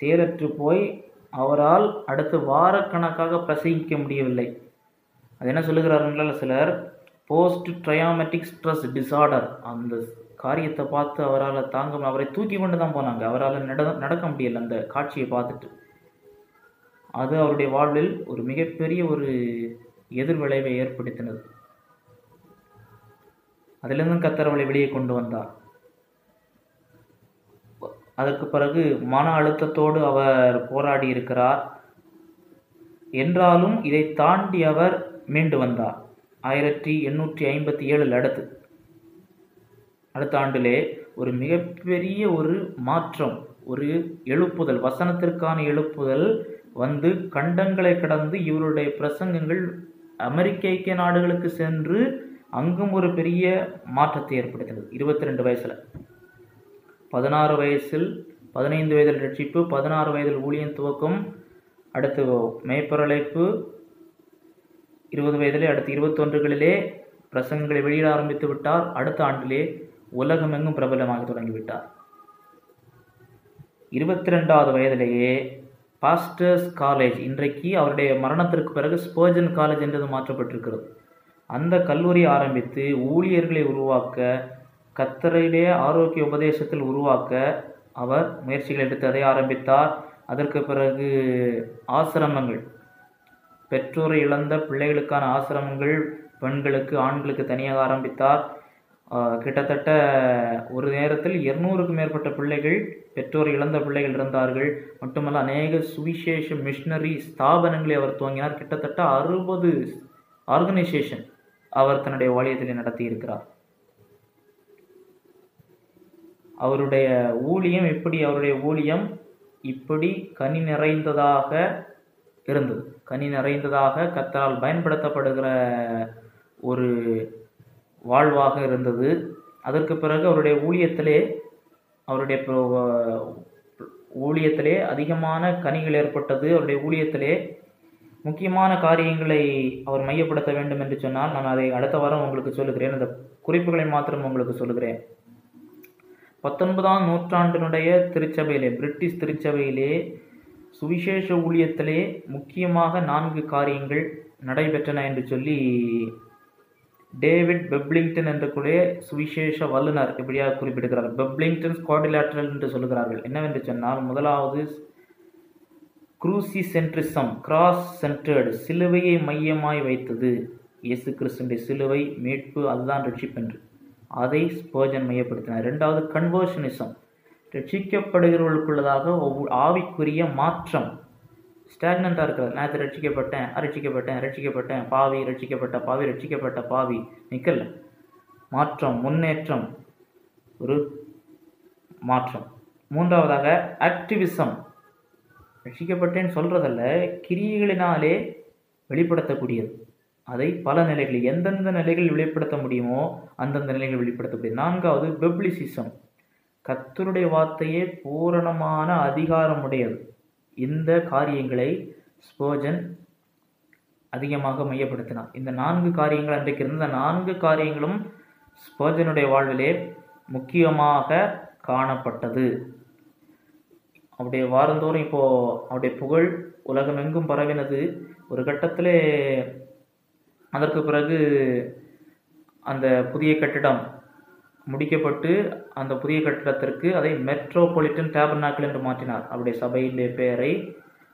செயலற்று போய் அவரால் அடுத்து வாரக்கணக்காக பிரசங்கிக்க முடியவில்லை. அது என்ன சொல்லுகிறார்கள் சிலர், போஸ்ட் ட்ரையாமெட்டிக் ஸ்ட்ரெஸ் டிசார்டர். அந்த காரியத்தை பார்த்து அவரால் அவரை தூக்கி கொண்டு தான் போனாங்க. அவரால் நடக்க முடியலை அந்த காட்சியை பார்த்துட்டு. அது அவருடைய வாழ்வில் ஒரு மிகப்பெரிய ஒரு எதிர்விளைவை ஏற்படுத்தினது. அதிலிருந்து கர்த்தர் அவளை வெளியே கொண்டு வந்தார். அதற்கு பிறகு மன அழுத்தத்தோடு அவர் போராடி இருக்கிறார். என்றாலும் இதை தாண்டி அவர் மீண்டு வந்தார். 1857 அடுத்த ஆண்டிலே ஒரு மிகப்பெரிய ஒரு மாற்றம், ஒரு எழுப்புதல், வசனத்திற்கான எழுப்புதல் வந்து கண்டங்களை கடந்து இவருடைய பிரசங்கங்கள் அமெரிக்க ஐக்கிய நாடுகளுக்கு சென்று அங்கும் ஒரு பெரிய மாற்றத்தை ஏற்படுத்தினது. 22 வயசுல, 16 வயசில் 15 வயதில் ரட்சிப்பு, 16 வயதில் ஊழியம் துவக்கம், அடுத்து மேய்ப்பரழைப்பு, 20 வயதிலே, அடுத்து 21களிலே பிரசங்கங்களை வெளியிட ஆரம்பித்து விட்டார். அடுத்த ஆண்டிலே உலகமெங்கும் பிரபலமாக தொடங்கிவிட்டார். 22வது வயதிலேயே பாஸ்டர்ஸ் காலேஜ், இன்றைக்கு அவருடைய மரணத்திற்கு பிறகு ஸ்பர்ஜன் காலேஜ் என்றது மாற்றப்பட்டிருக்கிறது, அந்த கல்லூரி ஆரம்பித்து ஊழியர்களை உருவாக்க, கர்த்தரிலே ஆரோக்கிய உபதேசத்தில் உருவாக்க அவர் முயற்சிகள் எடுத்து அதை ஆரம்பித்தார். அதற்கு பிறகு ஆசிரமங்கள், பெற்றோரை இழந்த பிள்ளைகளுக்கான ஆசிரமங்கள், பெண்களுக்கு ஆண்களுக்கு தனியாக ஆரம்பித்தார். கிட்டத்தட்ட ஒரு நேரத்தில் 200க்கும் மேற்பட்ட பிள்ளைகள், பெற்றோர் இழந்த பிள்ளைகள் இருந்தார்கள். மட்டுமல்ல, அநேக சுவிசேஷ மிஷனரி ஸ்தாபனங்களை அவர் துவங்கினார். கிட்டத்தட்ட 60 ஆர்கனைசேஷன் அவர் தன்னுடைய ஊழியத்தில் நடத்தி இருக்கிறார். அவருடைய ஊழியம் இப்படி கனி நிறைந்ததாக இருந்தது. கனி நிறைந்ததாக கர்த்தரால் பயன்படுத்தப்படுகிற ஒரு வாழ்வாக இருந்தது. அதற்கு பிறகு அவருடைய ஊழியத்திலே அதிகமான கனிகள் ஏற்பட்டது. அவருடைய ஊழியத்திலே முக்கியமான காரியங்களை அவர் மையப்படுத்த வேண்டும் என்று சொன்னால், நான் அதை அடுத்த வாரம் உங்களுக்கு சொல்லுகிறேன். அந்த குறிப்புகளை மாத்திரம் உங்களுக்கு சொல்லுகிறேன். 19ஆம் நூற்றாண்டினுடைய திருச்சபையிலே, பிரிட்டிஷ் திருச்சபையிலே சுவிசேஷ ஊழியத்திலே முக்கியமாக 4 காரியங்கள் நடைபெற்றன என்று சொல்லி டேவிட் பெப்ளிங்டன் என்ற கூட சுவிசேஷ வல்லுநர் எப்படியாக குறிப்பிடுகிறார். பெப்ளிங்டன் குவாடிலேட்டரல் என்று சொல்லுகிறார்கள். என்னவென்று சொன்னால், முதலாவது குரூசிசென்ட்ரிசம், கிராஸ் சென்டர்டு, சிலுவையை மையமாய் வைத்தது. இயேசு கிறிஸ்துவின் சிலுவை மீட்பு, அதுதான் ரட்சிப்பென்று, அதை ஸ்பர்ஜன் மையப்படுத்தினார். 2வது கன்வர்ஷனிசம், ரட்சிக்கப்படுகிறவர்களுக்குள்ளதாக ஆவிக்குரிய மாற்றம். ஸ்டாக்னண்டாக இருக்கிறது. நேற்று ரட்சிக்கப்பட்டேன், பாவி ரட்சிக்கப்பட்ட பாவி நிற்கல. மாற்றம், முன்னேற்றம், ஒரு மாற்றம். 3வதாக ஆக்டிவிசம், ரட்சிக்கப்பட்டேன்னு சொல்றதல்ல, கிரியைகளினாலே வெளிப்படுத்தக்கூடியது. அதை பல நிலைகளில், எந்தெந்த நிலைகளில் வெளிப்படுத்த முடியுமோ அந்தந்த நிலைகள் வெளிப்படுத்தக்கூடியது. 4வது பெப்ளிசிசம், கர்த்தருடைய வார்த்தையே பூரணமான அதிகாரமுடையது. இந்த காரியங்களை ஸ்பர்ஜன் அதிகமாக மையப்படுத்தினார். இந்த 4 காரியங்கள் அன்றைக்கு இருந்த 4 காரியங்களும் ஸ்பர்ஜனுடைய வாழ்விலே முக்கியமாக காணப்பட்டது. அவருடைய வாரந்தோறும் இப்போ அவருடைய புகழ் உலகமெங்கும் பரவினது. ஒரு கட்டத்திலே அதற்கு பிறகு அந்த புதிய கட்டிடம் முடிக்கப்பட்டு, அந்த புதிய கட்டிடத்திற்கு அதை மெட்ரோபாலிட்டன் டேபர்னாக்கிள் என்று மாற்றினார். அவருடைய சபையினுடைய பெயரை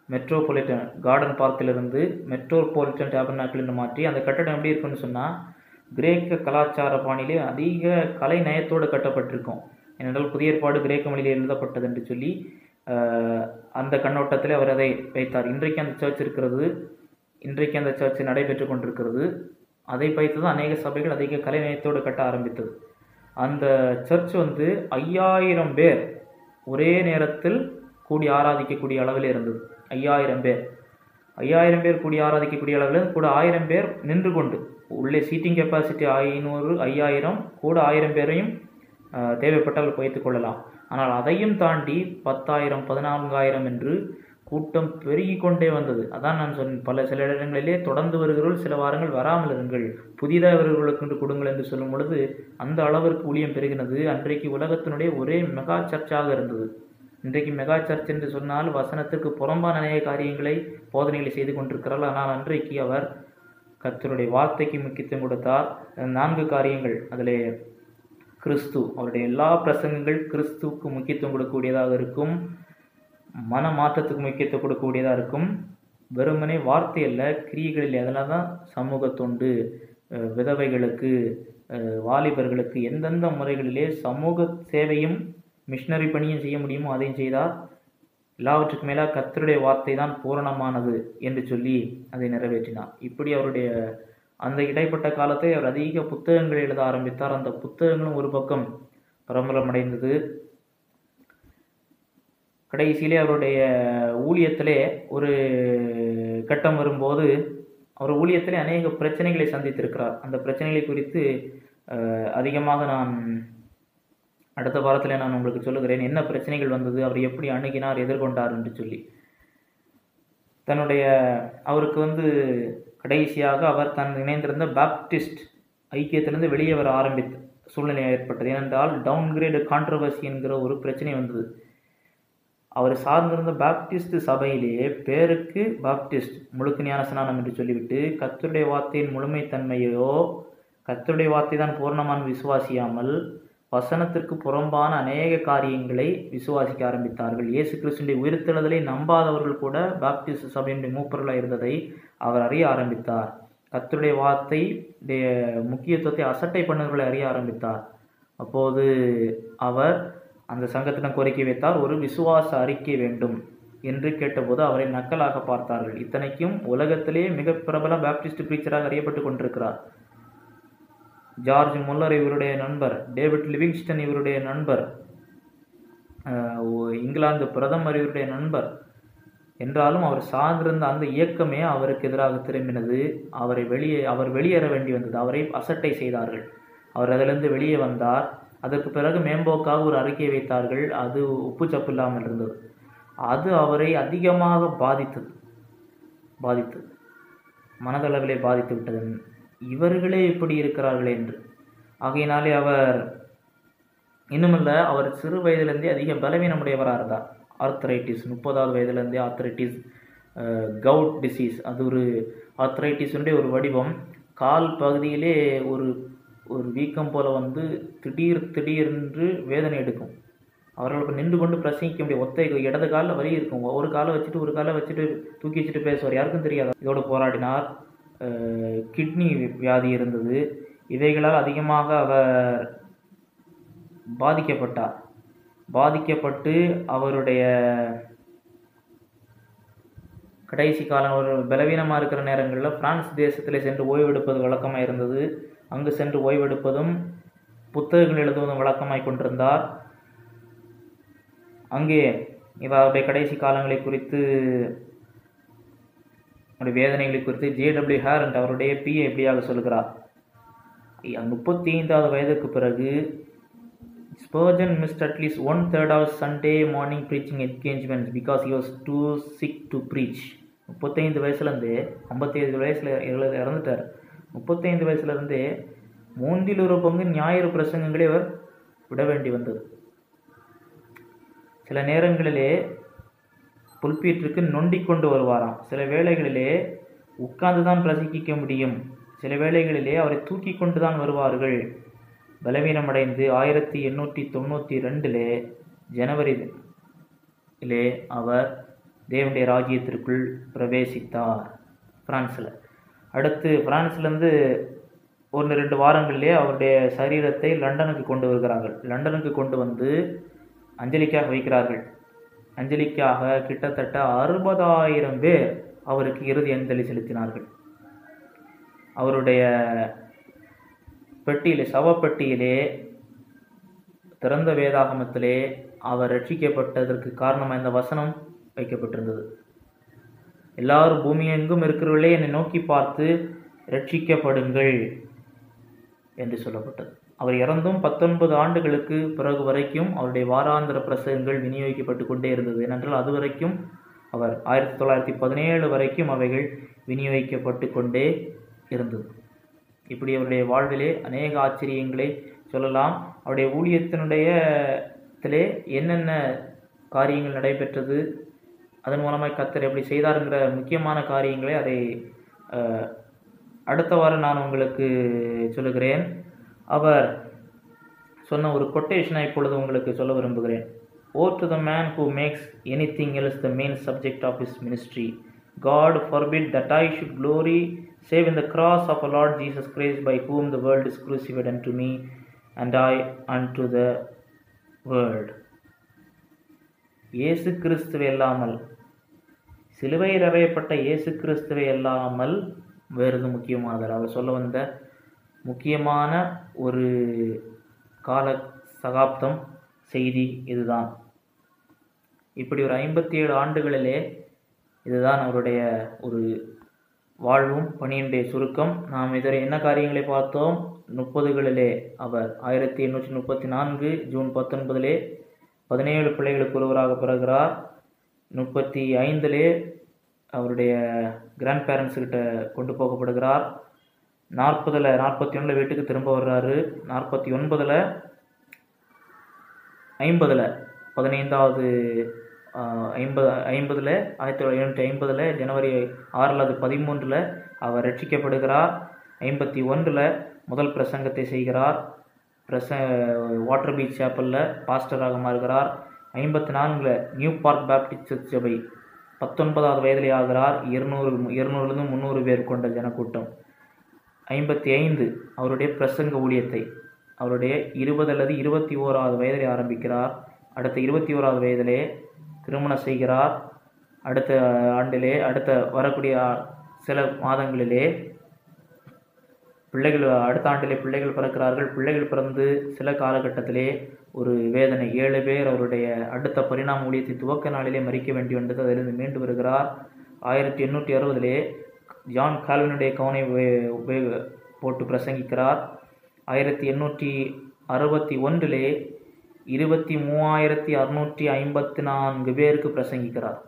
மெட்ரோபாலிட்டன் கார்டன் பார்க்கிலிருந்து மெட்ரோபாலிட்டன் டேபர்னாக்கிள் என்று மாற்றி, அந்த கட்டடம் எப்படி இருக்குன்னு சொன்னால், கிரேக்க கலாச்சார பாணியிலே அதிக கலை நயத்தோடு கட்டப்பட்டிருக்கும். ஏனென்றால் புதிய ஏற்பாடு கிரேக்க மொழியில் எழுதப்பட்டது என்று சொல்லி அந்த கண்ணோட்டத்தில் அவர் அதை வைத்தார். இன்றைக்கு அந்த சர்ச் இருக்கிறது, இன்றைக்கு அந்த சர்ச் நடைபெற்று கொண்டிருக்கிறது. அதை வைத்து தான் அநேக சபைகள் அதிக கலை நயத்தோடு கட்ட ஆரம்பித்தது. அந்த சர்ச் 5000 பேர் ஒரே நேரத்தில் கூடி ஆராதிக்கக்கூடிய அளவில் இருந்தது. 5000 பேர் கூடி ஆராதிக்கக்கூடிய அளவில், கூட 1000 பேர் நின்று கொண்டு, உள்ளே சீட்டிங் கெப்பாசிட்டி 500, 5000, கூட 1000 பேரையும் தேவைப்பட்டால் வைத்துக் கொள்ளலாம். ஆனால் அதையும் தாண்டி 10,000, 14,000 என்று கூட்டம் பெருகி கொண்டே வந்தது. அதான் நான் சொன்னேன், சில இடங்களிலே தொடர்ந்து வருகிறவர்கள் சில வாரங்கள் வராமல் இருங்கள், புதிதாக வருகிறவர்களுக்கு கொடுங்கள் என்று சொல்லும் பொழுது அந்த அளவிற்கு ஊழியம் பெருகினது. அன்றைக்கு உலகத்தினுடைய ஒரே மெகா சர்ச்சாக இருந்தது. இன்றைக்கு மெகா சர்ச் என்று சொன்னால் வசனத்துக்கு புறம்பான அநேக காரியங்களை, போதனைகளை செய்து கொண்டிருக்கிறார்கள். ஆனால் அன்றைக்கு அவர் கர்த்தருடைய வார்த்தைக்கு முக்கியத்துவம் கொடுத்தார். 4 காரியங்கள், அதில் கிறிஸ்து, அவருடைய எல்லா பிரசங்கங்கள் கிறிஸ்துவுக்கு முக்கியத்துவம் கொடுக்கக்கூடியதாக இருக்கும், மன மாற்றத்துக்கு முக்கியத்துவம் கொடுக்கக்கூடியதாக இருக்கும். வெறுமனே வார்த்தை அல்ல, கிரியைகளில். அதனால தான் சமூக தொண்டு, விதவைகளுக்கு, வாலிபர்களுக்கு எந்தெந்த முறைகளிலே சமூக சேவையும் மிஷனரி பணியும் செய்ய முடியுமோ அதையும் செய்தார். எல்லாவற்றுக்கு மேலே கர்த்தருடைய வார்த்தை தான் பூரணமானது என்று சொல்லி அதை நிறைவேற்றினார். இப்படி அவருடைய அந்த இடைப்பட்ட காலத்தை அவர் அதிக புத்தகங்கள் எழுத ஆரம்பித்தார். அந்த புத்தகங்களும் ஒரு பக்கம் பிரபலமடைந்தது. கடைசியிலே அவருடைய ஊழியத்திலே ஒரு கட்டம் வரும்போது அவர் ஊழியத்திலே அநேக பிரச்சனைகளை சந்தித்திருக்கிறார். அந்த பிரச்சனைகளை குறித்து அதிகமாக நான் அடுத்த வாரத்தில் நான் உங்களுக்கு சொல்லுகிறேன். என்ன பிரச்சனைகள் வந்தது, அவர் எப்படி அணுகினார், எதிர்கொண்டார் என்று சொல்லி. அவருக்கு கடைசியாக அவர் தன் இணைந்திருந்த பாப்டிஸ்ட் ஐக்கியத்திலிருந்து வெளியே வர ஆரம்பித்த சூழ்நிலை ஏற்பட்டது. ஏனென்றால் டவுன்கிரேடு கான்ட்ரவர்சி என்கிற ஒரு பிரச்சனை வந்தது. அவர் சார்ந்திருந்த பாப்டிஸ்ட் சபையிலேயே பேருக்கு பாப்டிஸ்ட் முழுக்க ஞானஸ்நானம் என்று சொல்லிவிட்டு கர்த்தருடைய வார்த்தையின் முழுமைத்தன்மையோ கர்த்தருடைய வார்த்தை தான் பூர்ணமான விசுவாசியாமல் வசனத்திற்கு புறம்பான அநேக காரியங்களை விசுவாசிக்க ஆரம்பித்தார்கள். இயேசு கிறிஸ்துவின் உயிர்த்தெழுதலை நம்பாதவர்கள் கூட பாப்டிஸ்ட் சபையினுடைய மூப்பர்களாக இருந்ததை அவர் அறிய ஆரம்பித்தார். கர்த்தருடைய வார்த்தை முக்கியத்துவத்தை அசட்டை பண்ணுவர்களை அறிய ஆரம்பித்தார். அப்போது அவர் அந்த சங்கத்திடம் கோரிக்கை வைத்தார், ஒரு விசுவாச அறிக்கை வேண்டும் என்று கேட்டபோது அவரை நக்கலாக பார்த்தார்கள். இத்தனைக்கும் உலகத்திலே மிக பிரபல பாப்டிஸ்ட் பிரீச்சராக அறியப்பட்டு கொண்டிருக்கிறார். ஜார்ஜ் முல்லர் இவருடைய நண்பர், டேவிட் லிவிங்ஸ்டன் இவருடைய நண்பர், இங்கிலாந்து பிரதமர் இவருடைய நண்பர். என்றாலும் அவர் சார்ந்திருந்த அந்த இயக்கமே அவருக்கு எதிராக திரும்பினது. அவர் வெளியேற வேண்டி வந்தது. அவரை அசட்டை செய்தார்கள். அவர் அதிலிருந்து வெளியே வந்தார். அதற்கு பிறகு மேம்போக்காக ஒரு அறிக்கை வைத்தார்கள். அது உப்பு சப்பு இல்லாமல் இருந்தது. அது அவரை அதிகமாக பாதித்தது, மனதளவிலே பாதித்து விட்டது. இவர்களே இப்படி இருக்கிறார்களே என்று. ஆகையினாலே அவர் இன்னுமல்ல, அவர் சிறு வயதிலிருந்தே அதிக பலவீனமுடையவராக இருந்தார். ஆர்த்தரைட்டிஸ், 30வது வயதிலிருந்தே ஆர்த்தரைட்டிஸ், கவுட் டிசீஸ், அது ஒரு ஆர்த்தரைட்டிஸுடைய ஒரு வடிவம். கால் பகுதியிலே ஒரு வீக்கம் போல திடீரென்று வேதனை எடுக்கும். அவர்களுக்கு நின்று கொண்டு பிரசங்கிக்க முடியும். இடது காலில் வலி இருக்கும். ஒரு காலை வச்சுட்டு தூக்கி வச்சுட்டு பேசுவார். யாருக்கும் தெரியாது. இதோடு போராடினார். கிட்னி வியாதி இருந்தது. இவைகளால் அதிகமாக அவர் பாதிக்கப்பட்டு அவருடைய கடைசி காலம் ஒரு பலவீனமாக இருக்கிற நேரங்களில் பிரான்ஸ் தேசத்தில் சென்று ஓய்வெடுப்பது வழக்கமாக இருந்தது. அங்கு சென்று ஓய்வெடுப்பதும் புத்தகங்கள் எழுதுவதும் வழக்கமாய் கொண்டிருந்தார். அங்கே இவருடைய கடைசி காலங்களை குறித்து, வேதனைகளை குறித்து ஜே.டபிள்யூ. ஹேரண்ட் அவருடைய பிஏ எப்படியாக சொல்கிறார். 35வது வயதுக்கு பிறகு Spurgeon missed at least 1/3 of Sunday morning preaching engagements because he was too sick to preach. 35 வயசுலேருந்தே 55 வயசில் இறந்துட்டார். 35 வயசுலேருந்தே 3/4 ஞாயிறு பிரசங்கங்களே அவர் விட வேண்டி வந்தது. சில நேரங்களிலே புல்பீட்டிற்கு நொண்டிக் கொண்டு வருவாராம். சில வேளைகளிலே உட்கார்ந்து தான் பிரசங்கிக்க முடியும். சில வேளைகளிலே அவரை தூக்கி கொண்டு தான் வருவார்கள். பலவீனமடைந்து 1892 ஜனவரியிலே அவர் தேவனுடைய ராஜ்யத்திற்குள் பிரவேசித்தார் பிரான்ஸில். அடுத்து பிரான்ஸ்லேருந்து 1-2 வாரங்களிலே அவருடைய சரீரத்தை லண்டனுக்கு கொண்டு வருகிறார்கள். லண்டனுக்கு கொண்டு வந்து அஞ்சலிக்காக வைக்கிறார்கள். அஞ்சலிக்காக கிட்டத்தட்ட 60,000 பேர் அவருக்கு இறுதி அஞ்சலி செலுத்தினார்கள். அவருடைய சவப்பெட்டியிலே திறந்த வேதாகமத்திலே அவர் ரட்சிக்கப்பட்டதற்கு காரணமாக இந்த வசனம் வைக்கப்பட்டிருந்தது. எல்லாரும் பூமி எங்கும் இருக்கிறவர்களே என்னை நோக்கி பார்த்து ரட்சிக்கப்படுங்கள் என்று சொல்லப்பட்டது. அவர் இறந்தும் 19 ஆண்டுகளுக்கு பிறகு வரைக்கும் அவருடைய வாராந்திர பிரசங்கங்கள் விநியோகிக்கப்பட்டு கொண்டே இருந்தது. ஏனென்றால் அது வரைக்கும் அவர் 1917 வரைக்கும் அவைகள் விநியோகிக்கப்பட்டு கொண்டே இருந்தது. இப்படி அவருடைய வாழ்விலே அநேக ஆச்சரியங்களை சொல்லலாம். அவருடைய ஊழியத்தினுடையத்திலே என்னென்ன காரியங்கள் நடைபெற்றது, அதன் மூலமாக கர்த்தர் எப்படி செய்தாருங்கிற முக்கியமான காரியங்களை அதை அடுத்த வாரம் நான் உங்களுக்கு சொல்லுகிறேன். அவர் சொன்ன ஒரு கொட்டேஷனை இப்பொழுது உங்களுக்கு சொல்ல விரும்புகிறேன். "Woe to the man who makes anything else the main subject of his ministry. God forbid that I should glory save in the cross of our Lord Jesus Christ, by whom the world is crucified unto me, and I unto the world." இயேசு கிறிஸ்துவை அல்லாமல், சிலுவையில் அறையப்பட்ட இயேசு கிறிஸ்துவை அல்லாமல் வேறு எதுவும் முக்கியமானது. அவர் சொல்ல வந்த முக்கியமான ஒரு கால சகாப்தம் செய்தி இதுதான். இப்படி ஒரு 57 ஆண்டுகளிலே இதுதான் அவருடைய ஒரு வாழ்வும் பணியினுடைய சுருக்கம். நாம் இதர என்ன காரியங்களை பார்த்தோம்? 30களிலே அவர் 1834 ஜூன் 19 17 பிள்ளைகளுக்கு ஒருவராக பிறகுறார். 35 அவருடைய கிராண்ட் பேரண்ட்ஸ் கிட்ட கொண்டு போகப்படுகிறார். 41 வீட்டுக்கு திரும்ப வர்றாரு. 49 50 15வது 1950 ஜனவரி 6 அல்லது 13 அவர் ரட்சிக்கப்படுகிறார். 51 முதல் பிரசங்கத்தை செய்கிறார். வாட்டர் பீச் சேப்பலில் பாஸ்டராக மாறுகிறார். 54 நியூ பார்க் பேப்டிஸ்ட் சர்ச் சபை 19வது வயதிலே ஆகிறார். 200 300 பேர் கொண்ட ஜனக்கூட்டம். 55 அவருடைய பிரசங்க ஊழியத்தை அவருடைய 20 அல்லது 21வது வயதிலே ஆரம்பிக்கிறார். அடுத்த 21வது வயதிலே திருமணம் செய்கிறார். அடுத்த வரக்கூடிய சில மாதங்களிலே அடுத்த ஆண்டிலே பிள்ளைகள் பிறக்கிறார்கள். பிள்ளைகள் பிறந்து சில காலகட்டத்திலே ஒரு வேதனை. 7 பேர் அவருடைய அடுத்த பரிணாம ஊழியத்தை துவக்க நாளிலே மறிக்க வேண்டி வந்தது. அதிலிருந்து மீண்டு வருகிறார். 1860 ஜான் கால்வினுடைய கவனை போட்டு பிரசங்கிக்கிறார். 1861 23,654 பேருக்கு பிரசங்கிக்கிறார்.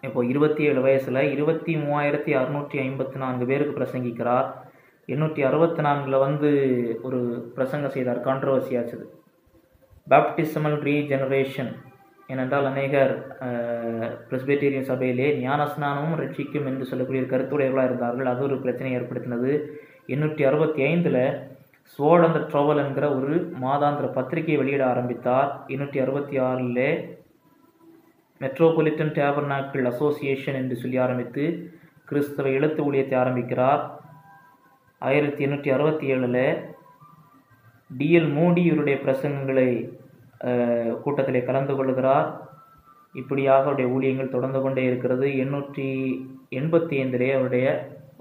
இப்போ 27 வயசில் 23,654 பேருக்கு பிரசங்கிக்கிறார். 864 ஒரு பிரசங்கம் செய்தார். கான்ட்ரவர்சி ஆச்சது. பேப்டிசமல் ரீஜெனரேஷன். ஏனென்றால் அநேகர் பிரெஸ்பிட்டேரியன் சபையிலே ஞானஸ்நானமும் ரட்சிக்கும் என்று சொல்லக்கூடிய கருத்துடையவர்களாக இருந்தார்கள். அது ஒரு பிரச்சனை ஏற்படுத்தினது. 865 ஸ்வோர்ட் அண்ட் ட்ரவல் என்கிற ஒரு மாதாந்திர பத்திரிகையை வெளியிட ஆரம்பித்தார். 866 மெட்ரோபாலிட்டன் டேபர்னாக்கிள் அசோசியேஷன் என்று சொல்லி ஆரம்பித்து கிறிஸ்தவ எழுத்து ஊழியத்தை ஆரம்பிக்கிறார். 1867 டிஎல் மூடி இவருடைய பிரசங்கங்களை கூட்டத்திலே கலந்து கொள்கிறார். இப்படியாக அவருடைய ஊழியங்கள் தொடர்ந்து கொண்டே இருக்கிறது. 885 அவருடைய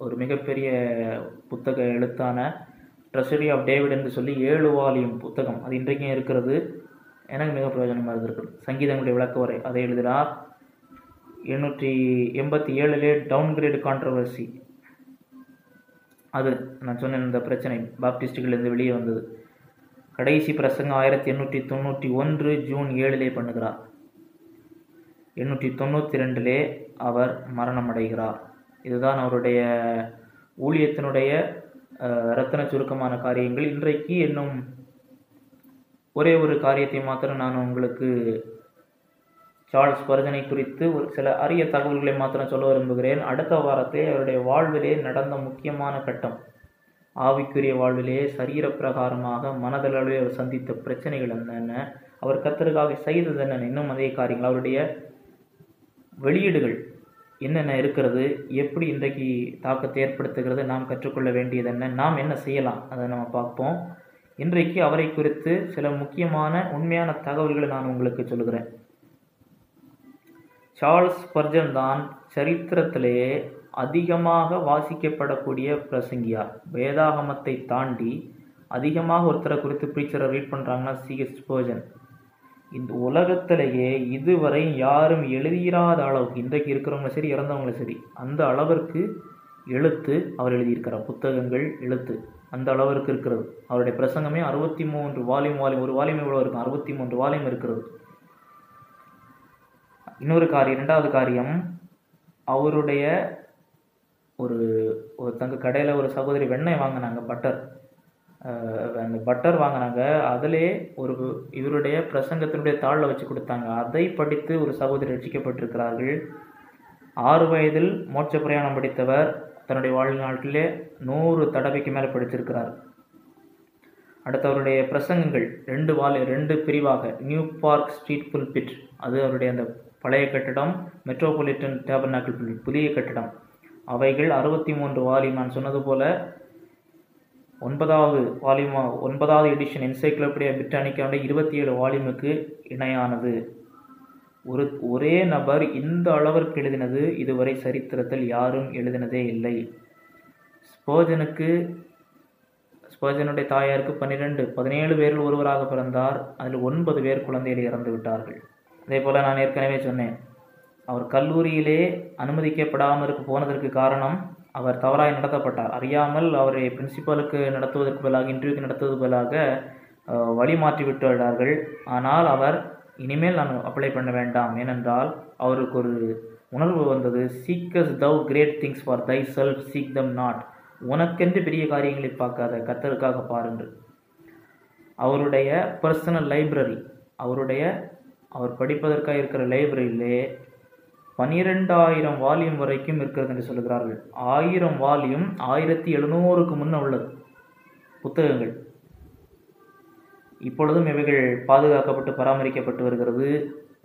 ஒரு மிகப்பெரிய புத்தக எழுத்தான ட்ரெஷரி ஆஃப் டேவிட் என்று சொல்லி 7 வால்யூம் புத்தகம், அது இன்றைக்கும் இருக்கிறது, எனக்கு மிக பிரயோஜனமாக இருந்திருக்கிறது. சங்கீதங்களுடைய விளக்க உரை அதை எழுதினார். 887 டவுன்கிரேட் கான்ட்ரவர்சி, அது நான் சொன்ன இந்த பிரச்சனை பாப்டிஸ்டுகளிலிருந்து வெளியே வந்தது. கடைசி பிரசங்கம் 1891 ஜூன் 7 பண்ணுகிறார். 892 அவர் மரணம் அடைகிறார். இதுதான் அவருடைய ஊழியத்தினுடைய ரத்தன சுருக்கமான காரியங்கள். இன்றைக்கு இன்னும் ஒரே ஒரு காரியத்தை மாத்திரம் நான் உங்களுக்கு சார்ல்ஸ் ஸ்பர்ஜனை குறித்து ஒரு சில அரிய தகவல்களை மாத்திரம் சொல்ல விரும்புகிறேன். அடுத்த வாரத்திலே அவருடைய வாழ்விலே நடந்த முக்கியமான கட்டம், ஆவிக்குரிய வாழ்விலே சரீர பிரகாரமாக மனதளவிலே அவர் சந்தித்த பிரச்சனைகள் என்னென்ன, அவர் கர்த்தருக்காக செய்தது என்னென்ன, இன்னும் அதே காரியங்கள், அவருடைய வெளியீடுகள் என்னென்ன இருக்கிறது, எப்படி இன்றைக்கு தாக்கத்தை ஏற்படுத்துகிறது, நாம் கற்றுக்கொள்ள வேண்டியது என்ன, நாம் என்ன செய்யலாம், அதை நம்ம பார்ப்போம். இன்றைக்கு அவரை குறித்து சில முக்கியமான உண்மையான தகவல்களை நான் உங்களுக்கு சொல்லுகிறேன். சார்ல்ஸ் ஸ்பர்ஜன் தான் சரித்திரத்திலேயே அதிகமாக வாசிக்கப்படக்கூடிய பிரசங்கியார். வேதாகமத்தை தாண்டி அதிகமாக ஒருத்தரை குறித்து ப்ரீச்சரை ரீட் பண்ணுறாங்கன்னா C.H. ஸ்பர்ஜன். இந்த உலகத்திலேயே இதுவரை யாரும் எழுதிராத அளவுக்கு, இன்றைக்கு இருக்கிறவங்களும் சரி இறந்தவங்களும் சரி, அந்த அளவிற்கு எழுத்து அவர் எழுதியிருக்கிறார். புத்தகங்கள் எழுத்து அந்த அளவிற்கு இருக்கிறது. அவருடைய பிரசங்கமே 63 வால்யூம், ஒரு வால்யூம் எவ்வளோ இருக்கும், 63 வால்யூம் இருக்கிறது. இன்னொரு காரியம், இரண்டாவது காரியம், அவருடைய ஒரு தங்க கடையில் ஒரு சகோதரி வெண்ணெய் வாங்கினாங்க, பட்டர், அந்த பட்டர் வாங்கினாங்க. அதிலே இவருடைய பிரசங்கத்தினுடைய தாளில் வச்சு கொடுத்தாங்க. அதை படித்து ஒரு சகோதரி ரட்சிக்கப்பட்டிருக்கிறார்கள். 6 வயதில் மோட்ச பிரயாணம் படித்தவர் தன்னுடைய வாழ்நாட்டிலே 100 தடவைக்கு மேலே படிச்சிருக்கிறார். அடுத்தவருடைய பிரசங்கங்கள் 2 பிரிவாக, நியூ பார்க் ஸ்ட்ரீட் புல்பிட், அது அவருடைய அந்த பழைய கட்டிடம், மெட்ரோபாலிட்டன் டேபர்னாக்கிள் புல்பிட் புதிய கட்டிடம், அவைகள் 63 வால்யூம். நான் சொன்னது போல 9வது எடிஷன் என்சைக்ளோபீடியா பிரிட்டானிக்காவுடைய 27 வால்யூமுக்கு இணையானது. ஒரே நபர் இந்த அளவிற்கு எழுதினது இதுவரை சரித்திரத்தில் யாரும் எழுதினதே இல்லை. ஸ்பர்ஜனுடைய தாயாருக்கு 17 பேரில் ஒருவராக பிறந்தார். அதில் 9 பேர் குழந்தையில் இறந்து விட்டார்கள். அதே போல் நான் ஏற்கனவே சொன்னேன், அவர் கல்லூரியிலே அனுமதிக்கப்படாமல் போனதற்கு காரணம் அவர் தவறாய் நடத்தப்பட்டார். அறியாமல் அவரை பிரின்சிபலுக்கு நடத்துவதற்கு பதிலாக, இன்டர்வியூக்கு நடத்துவதற்கு பதிலாக வழி மாற்றி விட்டு விட்டார்கள். ஆனால் அவர் இனிமேல் நான் அப்ளை பண்ண வேண்டாம், ஏனென்றால் அவருக்கு ஒரு உணர்வு வந்தது, seekest thou great things for thyself seek them not, உனக்கென்று பெரிய காரியங்களை பார்க்காத, கர்த்தருக்காக பாருங்கள். அவருடைய பர்சனல் லைப்ரரி, அவர் படிப்பதற்காக இருக்கிற லைப்ரரியிலே 12,000 வால்யூம் வரைக்கும் இருக்கிறது என்று சொல்கிறார்கள். 1000 வால்யூம் 1700க்கு முன்ன உள்ளது புத்தகங்கள். இப்பொழுதும் இவைகள் பாதுகாக்கப்பட்டு பராமரிக்கப்பட்டு வருகிறது.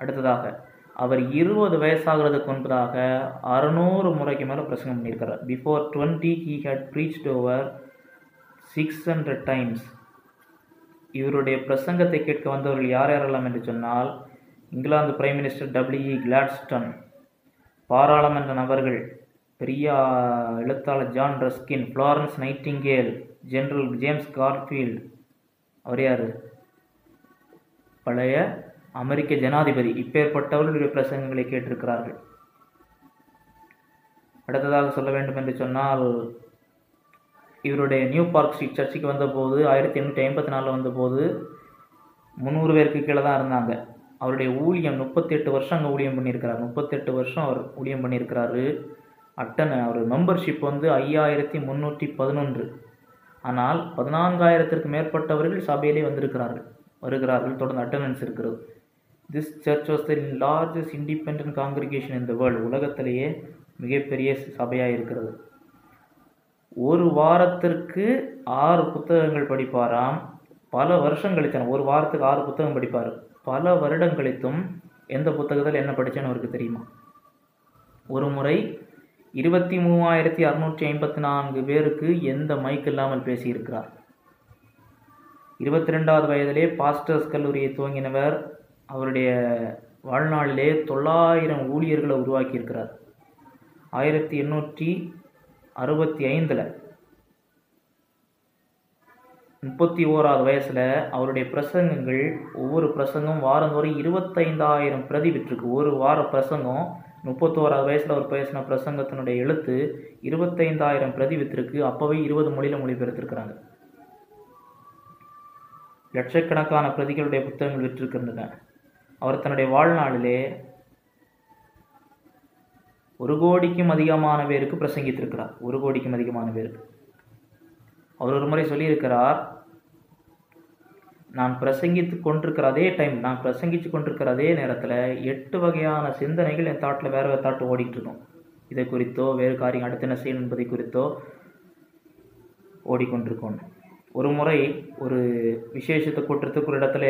அடுத்ததாக அவர் 20 வயசாகிறதுக்கு முன்பதாக 600 முறைக்கு மேலே பிரசங்கம் பண்ணியிருக்கிறார். Before 20 he had preached over 600 times. இவருடைய பிரசங்கத்தை கேட்க வந்தவர்கள் யார் யாரெல்லாம் என்று சொன்னால், England prime minister W.E. Gladstone, பாராளுமன்ற நபர்கள் பெரிய எழுத்தாளர் John Ruskin, Florence Nightingale, general James Garfield, அவர் யார், பழைய அமெரிக்க ஜனாதிபதி, இப்பேற்பட்டவர்களுடைய பிரசங்கங்களை கேட்டிருக்கிறார்கள். அடுத்ததாக சொல்ல வேண்டும் என்று சொன்னால், இவருடைய நியூ பார்க் ஸ்ட்ரீட் சர்ச்சுக்கு வந்தபோது 1854 வந்தபோது 300 பேருக்கு கீழே தான் இருந்தாங்க. அவருடைய ஊழியம் 38 வருஷம் அங்கே ஊழியம் பண்ணியிருக்கிறார். 38 வருஷம் அவர் ஊழியம் பண்ணியிருக்கிறாரு. அவர் மெம்பர்ஷிப் 5311. ஆனால் 14,000க்கு மேற்பட்டவர்கள் சபையிலே வருகிறார்கள். தொடர்ந்து அட்டண்டன்ஸ் இருக்கிறது. This search was the largest independent congregation in the world. உலகத்திலேயே மிகப்பெரிய சபையாக இருக்கிறது. ஒரு வாரத்திற்கு 6 புத்தகங்கள் படிப்பாராம். பல வருஷம் கழித்தான, ஒரு வாரத்துக்கு 6 புத்தகம் படிப்பார். பல வருடம் கழித்தும் எந்த புத்தகத்தில் என்ன படித்தேன்னு அவருக்கு தெரியுமா? ஒரு முறை 23,654 பேருக்கு எந்த மைக் இல்லாமல் பேசியிருக்கிறார். 22வது வயதிலே பாஸ்டர்ஸ் கல்லூரியை துவங்கினவர். அவருடைய வாழ்நாளிலே 900 ஊழியர்களை உருவாக்கியிருக்கிறார். 1865 31வது வயசில் அவருடைய பிரசங்கங்கள், ஒவ்வொரு பிரசங்கம் வாரந்தோறும் 25,000 பிரதி விற்றுருக்கு. ஒரு வார பிரசங்கம் 31வது வயசில் அவர் பேசின பிரசங்கத்தினுடைய எழுத்து 25,000 பிரதி விற்றுருக்கு. அப்போவே 20 மொழியில் மொழிபெயர்த்திருக்கிறாங்க. லட்சக்கணக்கான பிரதிகளுடைய புத்தகங்கள் விற்றிருக்கின்றன. அவர் தன்னுடைய வாழ்நாளிலே 1 கோடிக்கும் அதிகமான பேருக்கு பிரசங்கித்திருக்கிறார். 1 கோடிக்கும் அதிகமான பேருக்கு. அவர் ஒரு முறை சொல்லியிருக்கிறார், நான் பிரசங்கித்து கொண்டிருக்கிற அதே நேரத்தில் 8 வகையான சிந்தனைகள் என் தாட்டில் வேறு தாட்டு ஓடிட்டு இருக்கும். இதை குறித்தோ வேறு காரியம் அடுத்து என்ன செய்யணும் என்பதை குறித்தோ ஓடிக்கொண்டிருக்கோம். ஒரு முறை ஒரு விசேஷத்தை கூட்டுறதுக்கு ஒரு இடத்துல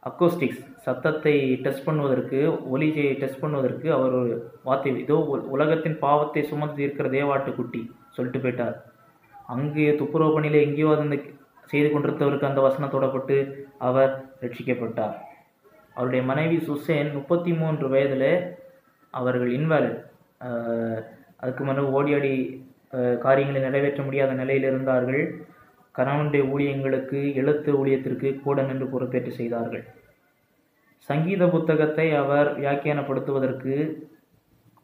அக்கோஸ்டிக்ஸ் சத்தத்தை டெஸ்ட் பண்ணுவதற்கு, ஒலியை டெஸ்ட் பண்ணுவதற்கு அவர் ஒரு வார்த்தை, இதோ உலகத்தின் பாவத்தை சுமந்து இருக்கிற தேவாட்டுக்குட்டி சொல்லிட்டு போயிட்டார். அங்கே துப்புரவு பணியில் எங்கேயோ அந்த செய்து கொண்டிருந்தவருக்கு அந்த வசனம் தொடப்பட்டு அவர் ரட்சிக்கப்பட்டார். அவருடைய மனைவி சுசேன் 33 வயதில் அவர்கள் இன்வாலிட், அதுக்கு முன்னே ஓடியாடி காரியங்களை நிறைவேற்ற முடியாத நிலையில் இருந்தார்கள். கணவனுடைய ஊழியங்களுக்கு, எழுத்து ஊழியத்திற்கு கூட நின்று பொறுப்பேற்று செய்தார்கள். சங்கீத புத்தகத்தை அவர் வியாக்கியானப்படுத்துவதற்கு,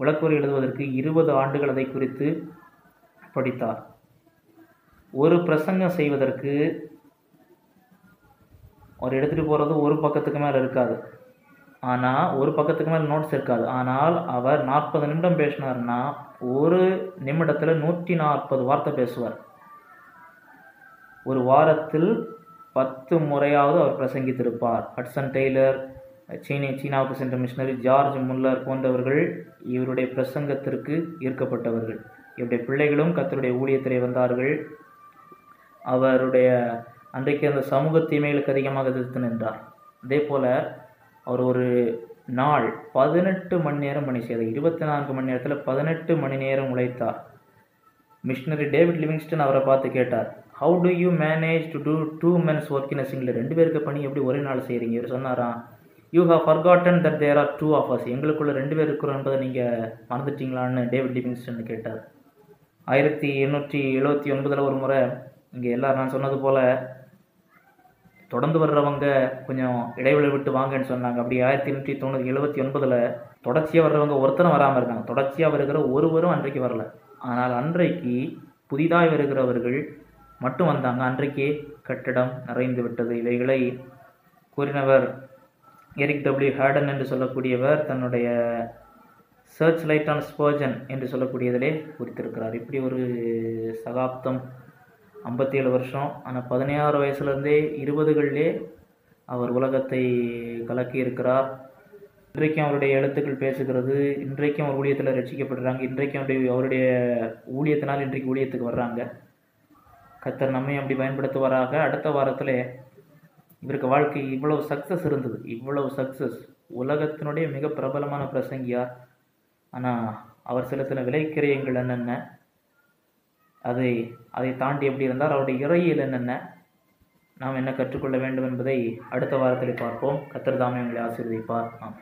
விளக்குரை எழுதுவதற்கு 20 ஆண்டுகள் அதை குறித்து படித்தார். ஒரு பிரசங்கம் செய்வதற்கு அவர் எடுத்துகிட்டு போகிறது ஒரு பக்கத்துக்கு மேலே இருக்காது, ஆனால் ஒரு பக்கத்துக்கு மேலே நோட்ஸ் இருக்காது. ஆனால் அவர் 40 நிமிடம் பேசினார்னா ஒரு நிமிடத்தில் 140 வார்த்தை பேசுவார். ஒரு வாரத்தில் 10 முறையாவது அவர் பிரசங்கித்திருப்பார். ஹட்சன் டெய்லர், சீனாவுக்கு சென்ற மிஷனரி ஜார்ஜ் முல்லர் போன்றவர்கள் இவருடைய பிரசங்கத்திற்கு ஈர்க்கப்பட்டவர்கள். இவருடைய பிள்ளைகளும் கர்த்தருடைய ஊழியத்திலே வந்தார்கள். அவருடைய அன்றைக்கு அந்த சமூக தீமைகளுக்கு அதிகமாக எதிர்த்து நின்றார். அதே போல் அவர் ஒரு நாள் 18 மணி நேரம் பணி செய்தார். 24 மணி நேரத்தில் 18 மணி நேரம் உழைத்தார். மிஷனரி டேவிட் லிவிங்ஸ்டன் அவரை பார்த்து கேட்டார், how do you manage to do 2 men's work in a single? 2 பேருக்கு பணி எப்படி ஒரே நாள் செய்கிறீங்க? இவர் சொன்னாராம், you have forgotten that there are 2 of us. எங்களுக்குள்ள 2 பேர் இருக்கிறோம் என்பதை நீங்கள் மறந்துட்டீங்களான்னு டேவிட் லிவிங்ஸ்டன் கேட்டார். 1879 ஒரு முறை இங்கே எல்லோரும் நான் சொன்னது போல் தொடர்ந்து வர்றவங்க கொஞ்சம் இடைவெளி விட்டு வாங்கன்னு சொன்னாங்க. அப்படி 1879 தொடர்ச்சியாக வர்றவங்க ஒருத்தரும் வராமல் இருக்காங்க. தொடர்ச்சியாக வருகிற ஒருவரும் அன்றைக்கு வரல. ஆனால் அன்றைக்கு புதிதாய் வருகிறவர்கள் மட்டும் வந்தாங்க. அன்றைக்கே கட்டிடம் நிறைந்து விட்டது. இவைகளை கூறினவர் எரிக் டபிள்யூ ஹேடன் என்று சொல்லக்கூடியவர் தன்னுடைய சர்ச் லைட் ஆன் ஸ்பர்ஜன் என்று சொல்லக்கூடியதிலே குறித்திருக்கிறார். இப்படி ஒரு சகாப்தம் 57 வருஷம். ஆனால் 16 வயசுலேருந்தே 20களிலே அவர் உலகத்தை கலக்கி இருக்கிறார். இன்றைக்கும் அவருடைய எழுத்துக்கள் பேசுகிறது. இன்றைக்கும் அவர் ஊழியத்தில் ரட்சிக்கப்படுறாங்க. இன்றைக்கும் அவருடைய ஊழியத்தினால் இன்றைக்கு ஊழியத்துக்கு வர்றாங்க. கர்த்தர் நம்மை அப்படி பயன்படுத்துவாராக. அடுத்த வாரத்தில் இவருக்கு வாழ்க்கை இவ்வளவு சக்ஸஸ் இருந்தது. இவ்வளவு சக்ஸஸ், உலகத்தினுடைய மிக பிரபலமான பிரசங்கியார். ஆனால் அவர் செலுத்தின விலைக்கிரயங்கள் என்னென்ன, அதை தாண்டி எப்படி இருந்தார், அவருடைய இறையியல் என்னென்ன, நாம் என்ன கற்றுக்கொள்ள வேண்டும் என்பதை அடுத்த வாரத்தில் பார்ப்போம். கர்த்தர் தாமே உங்களை ஆசீர்வதிப்பார். ஆமாம்.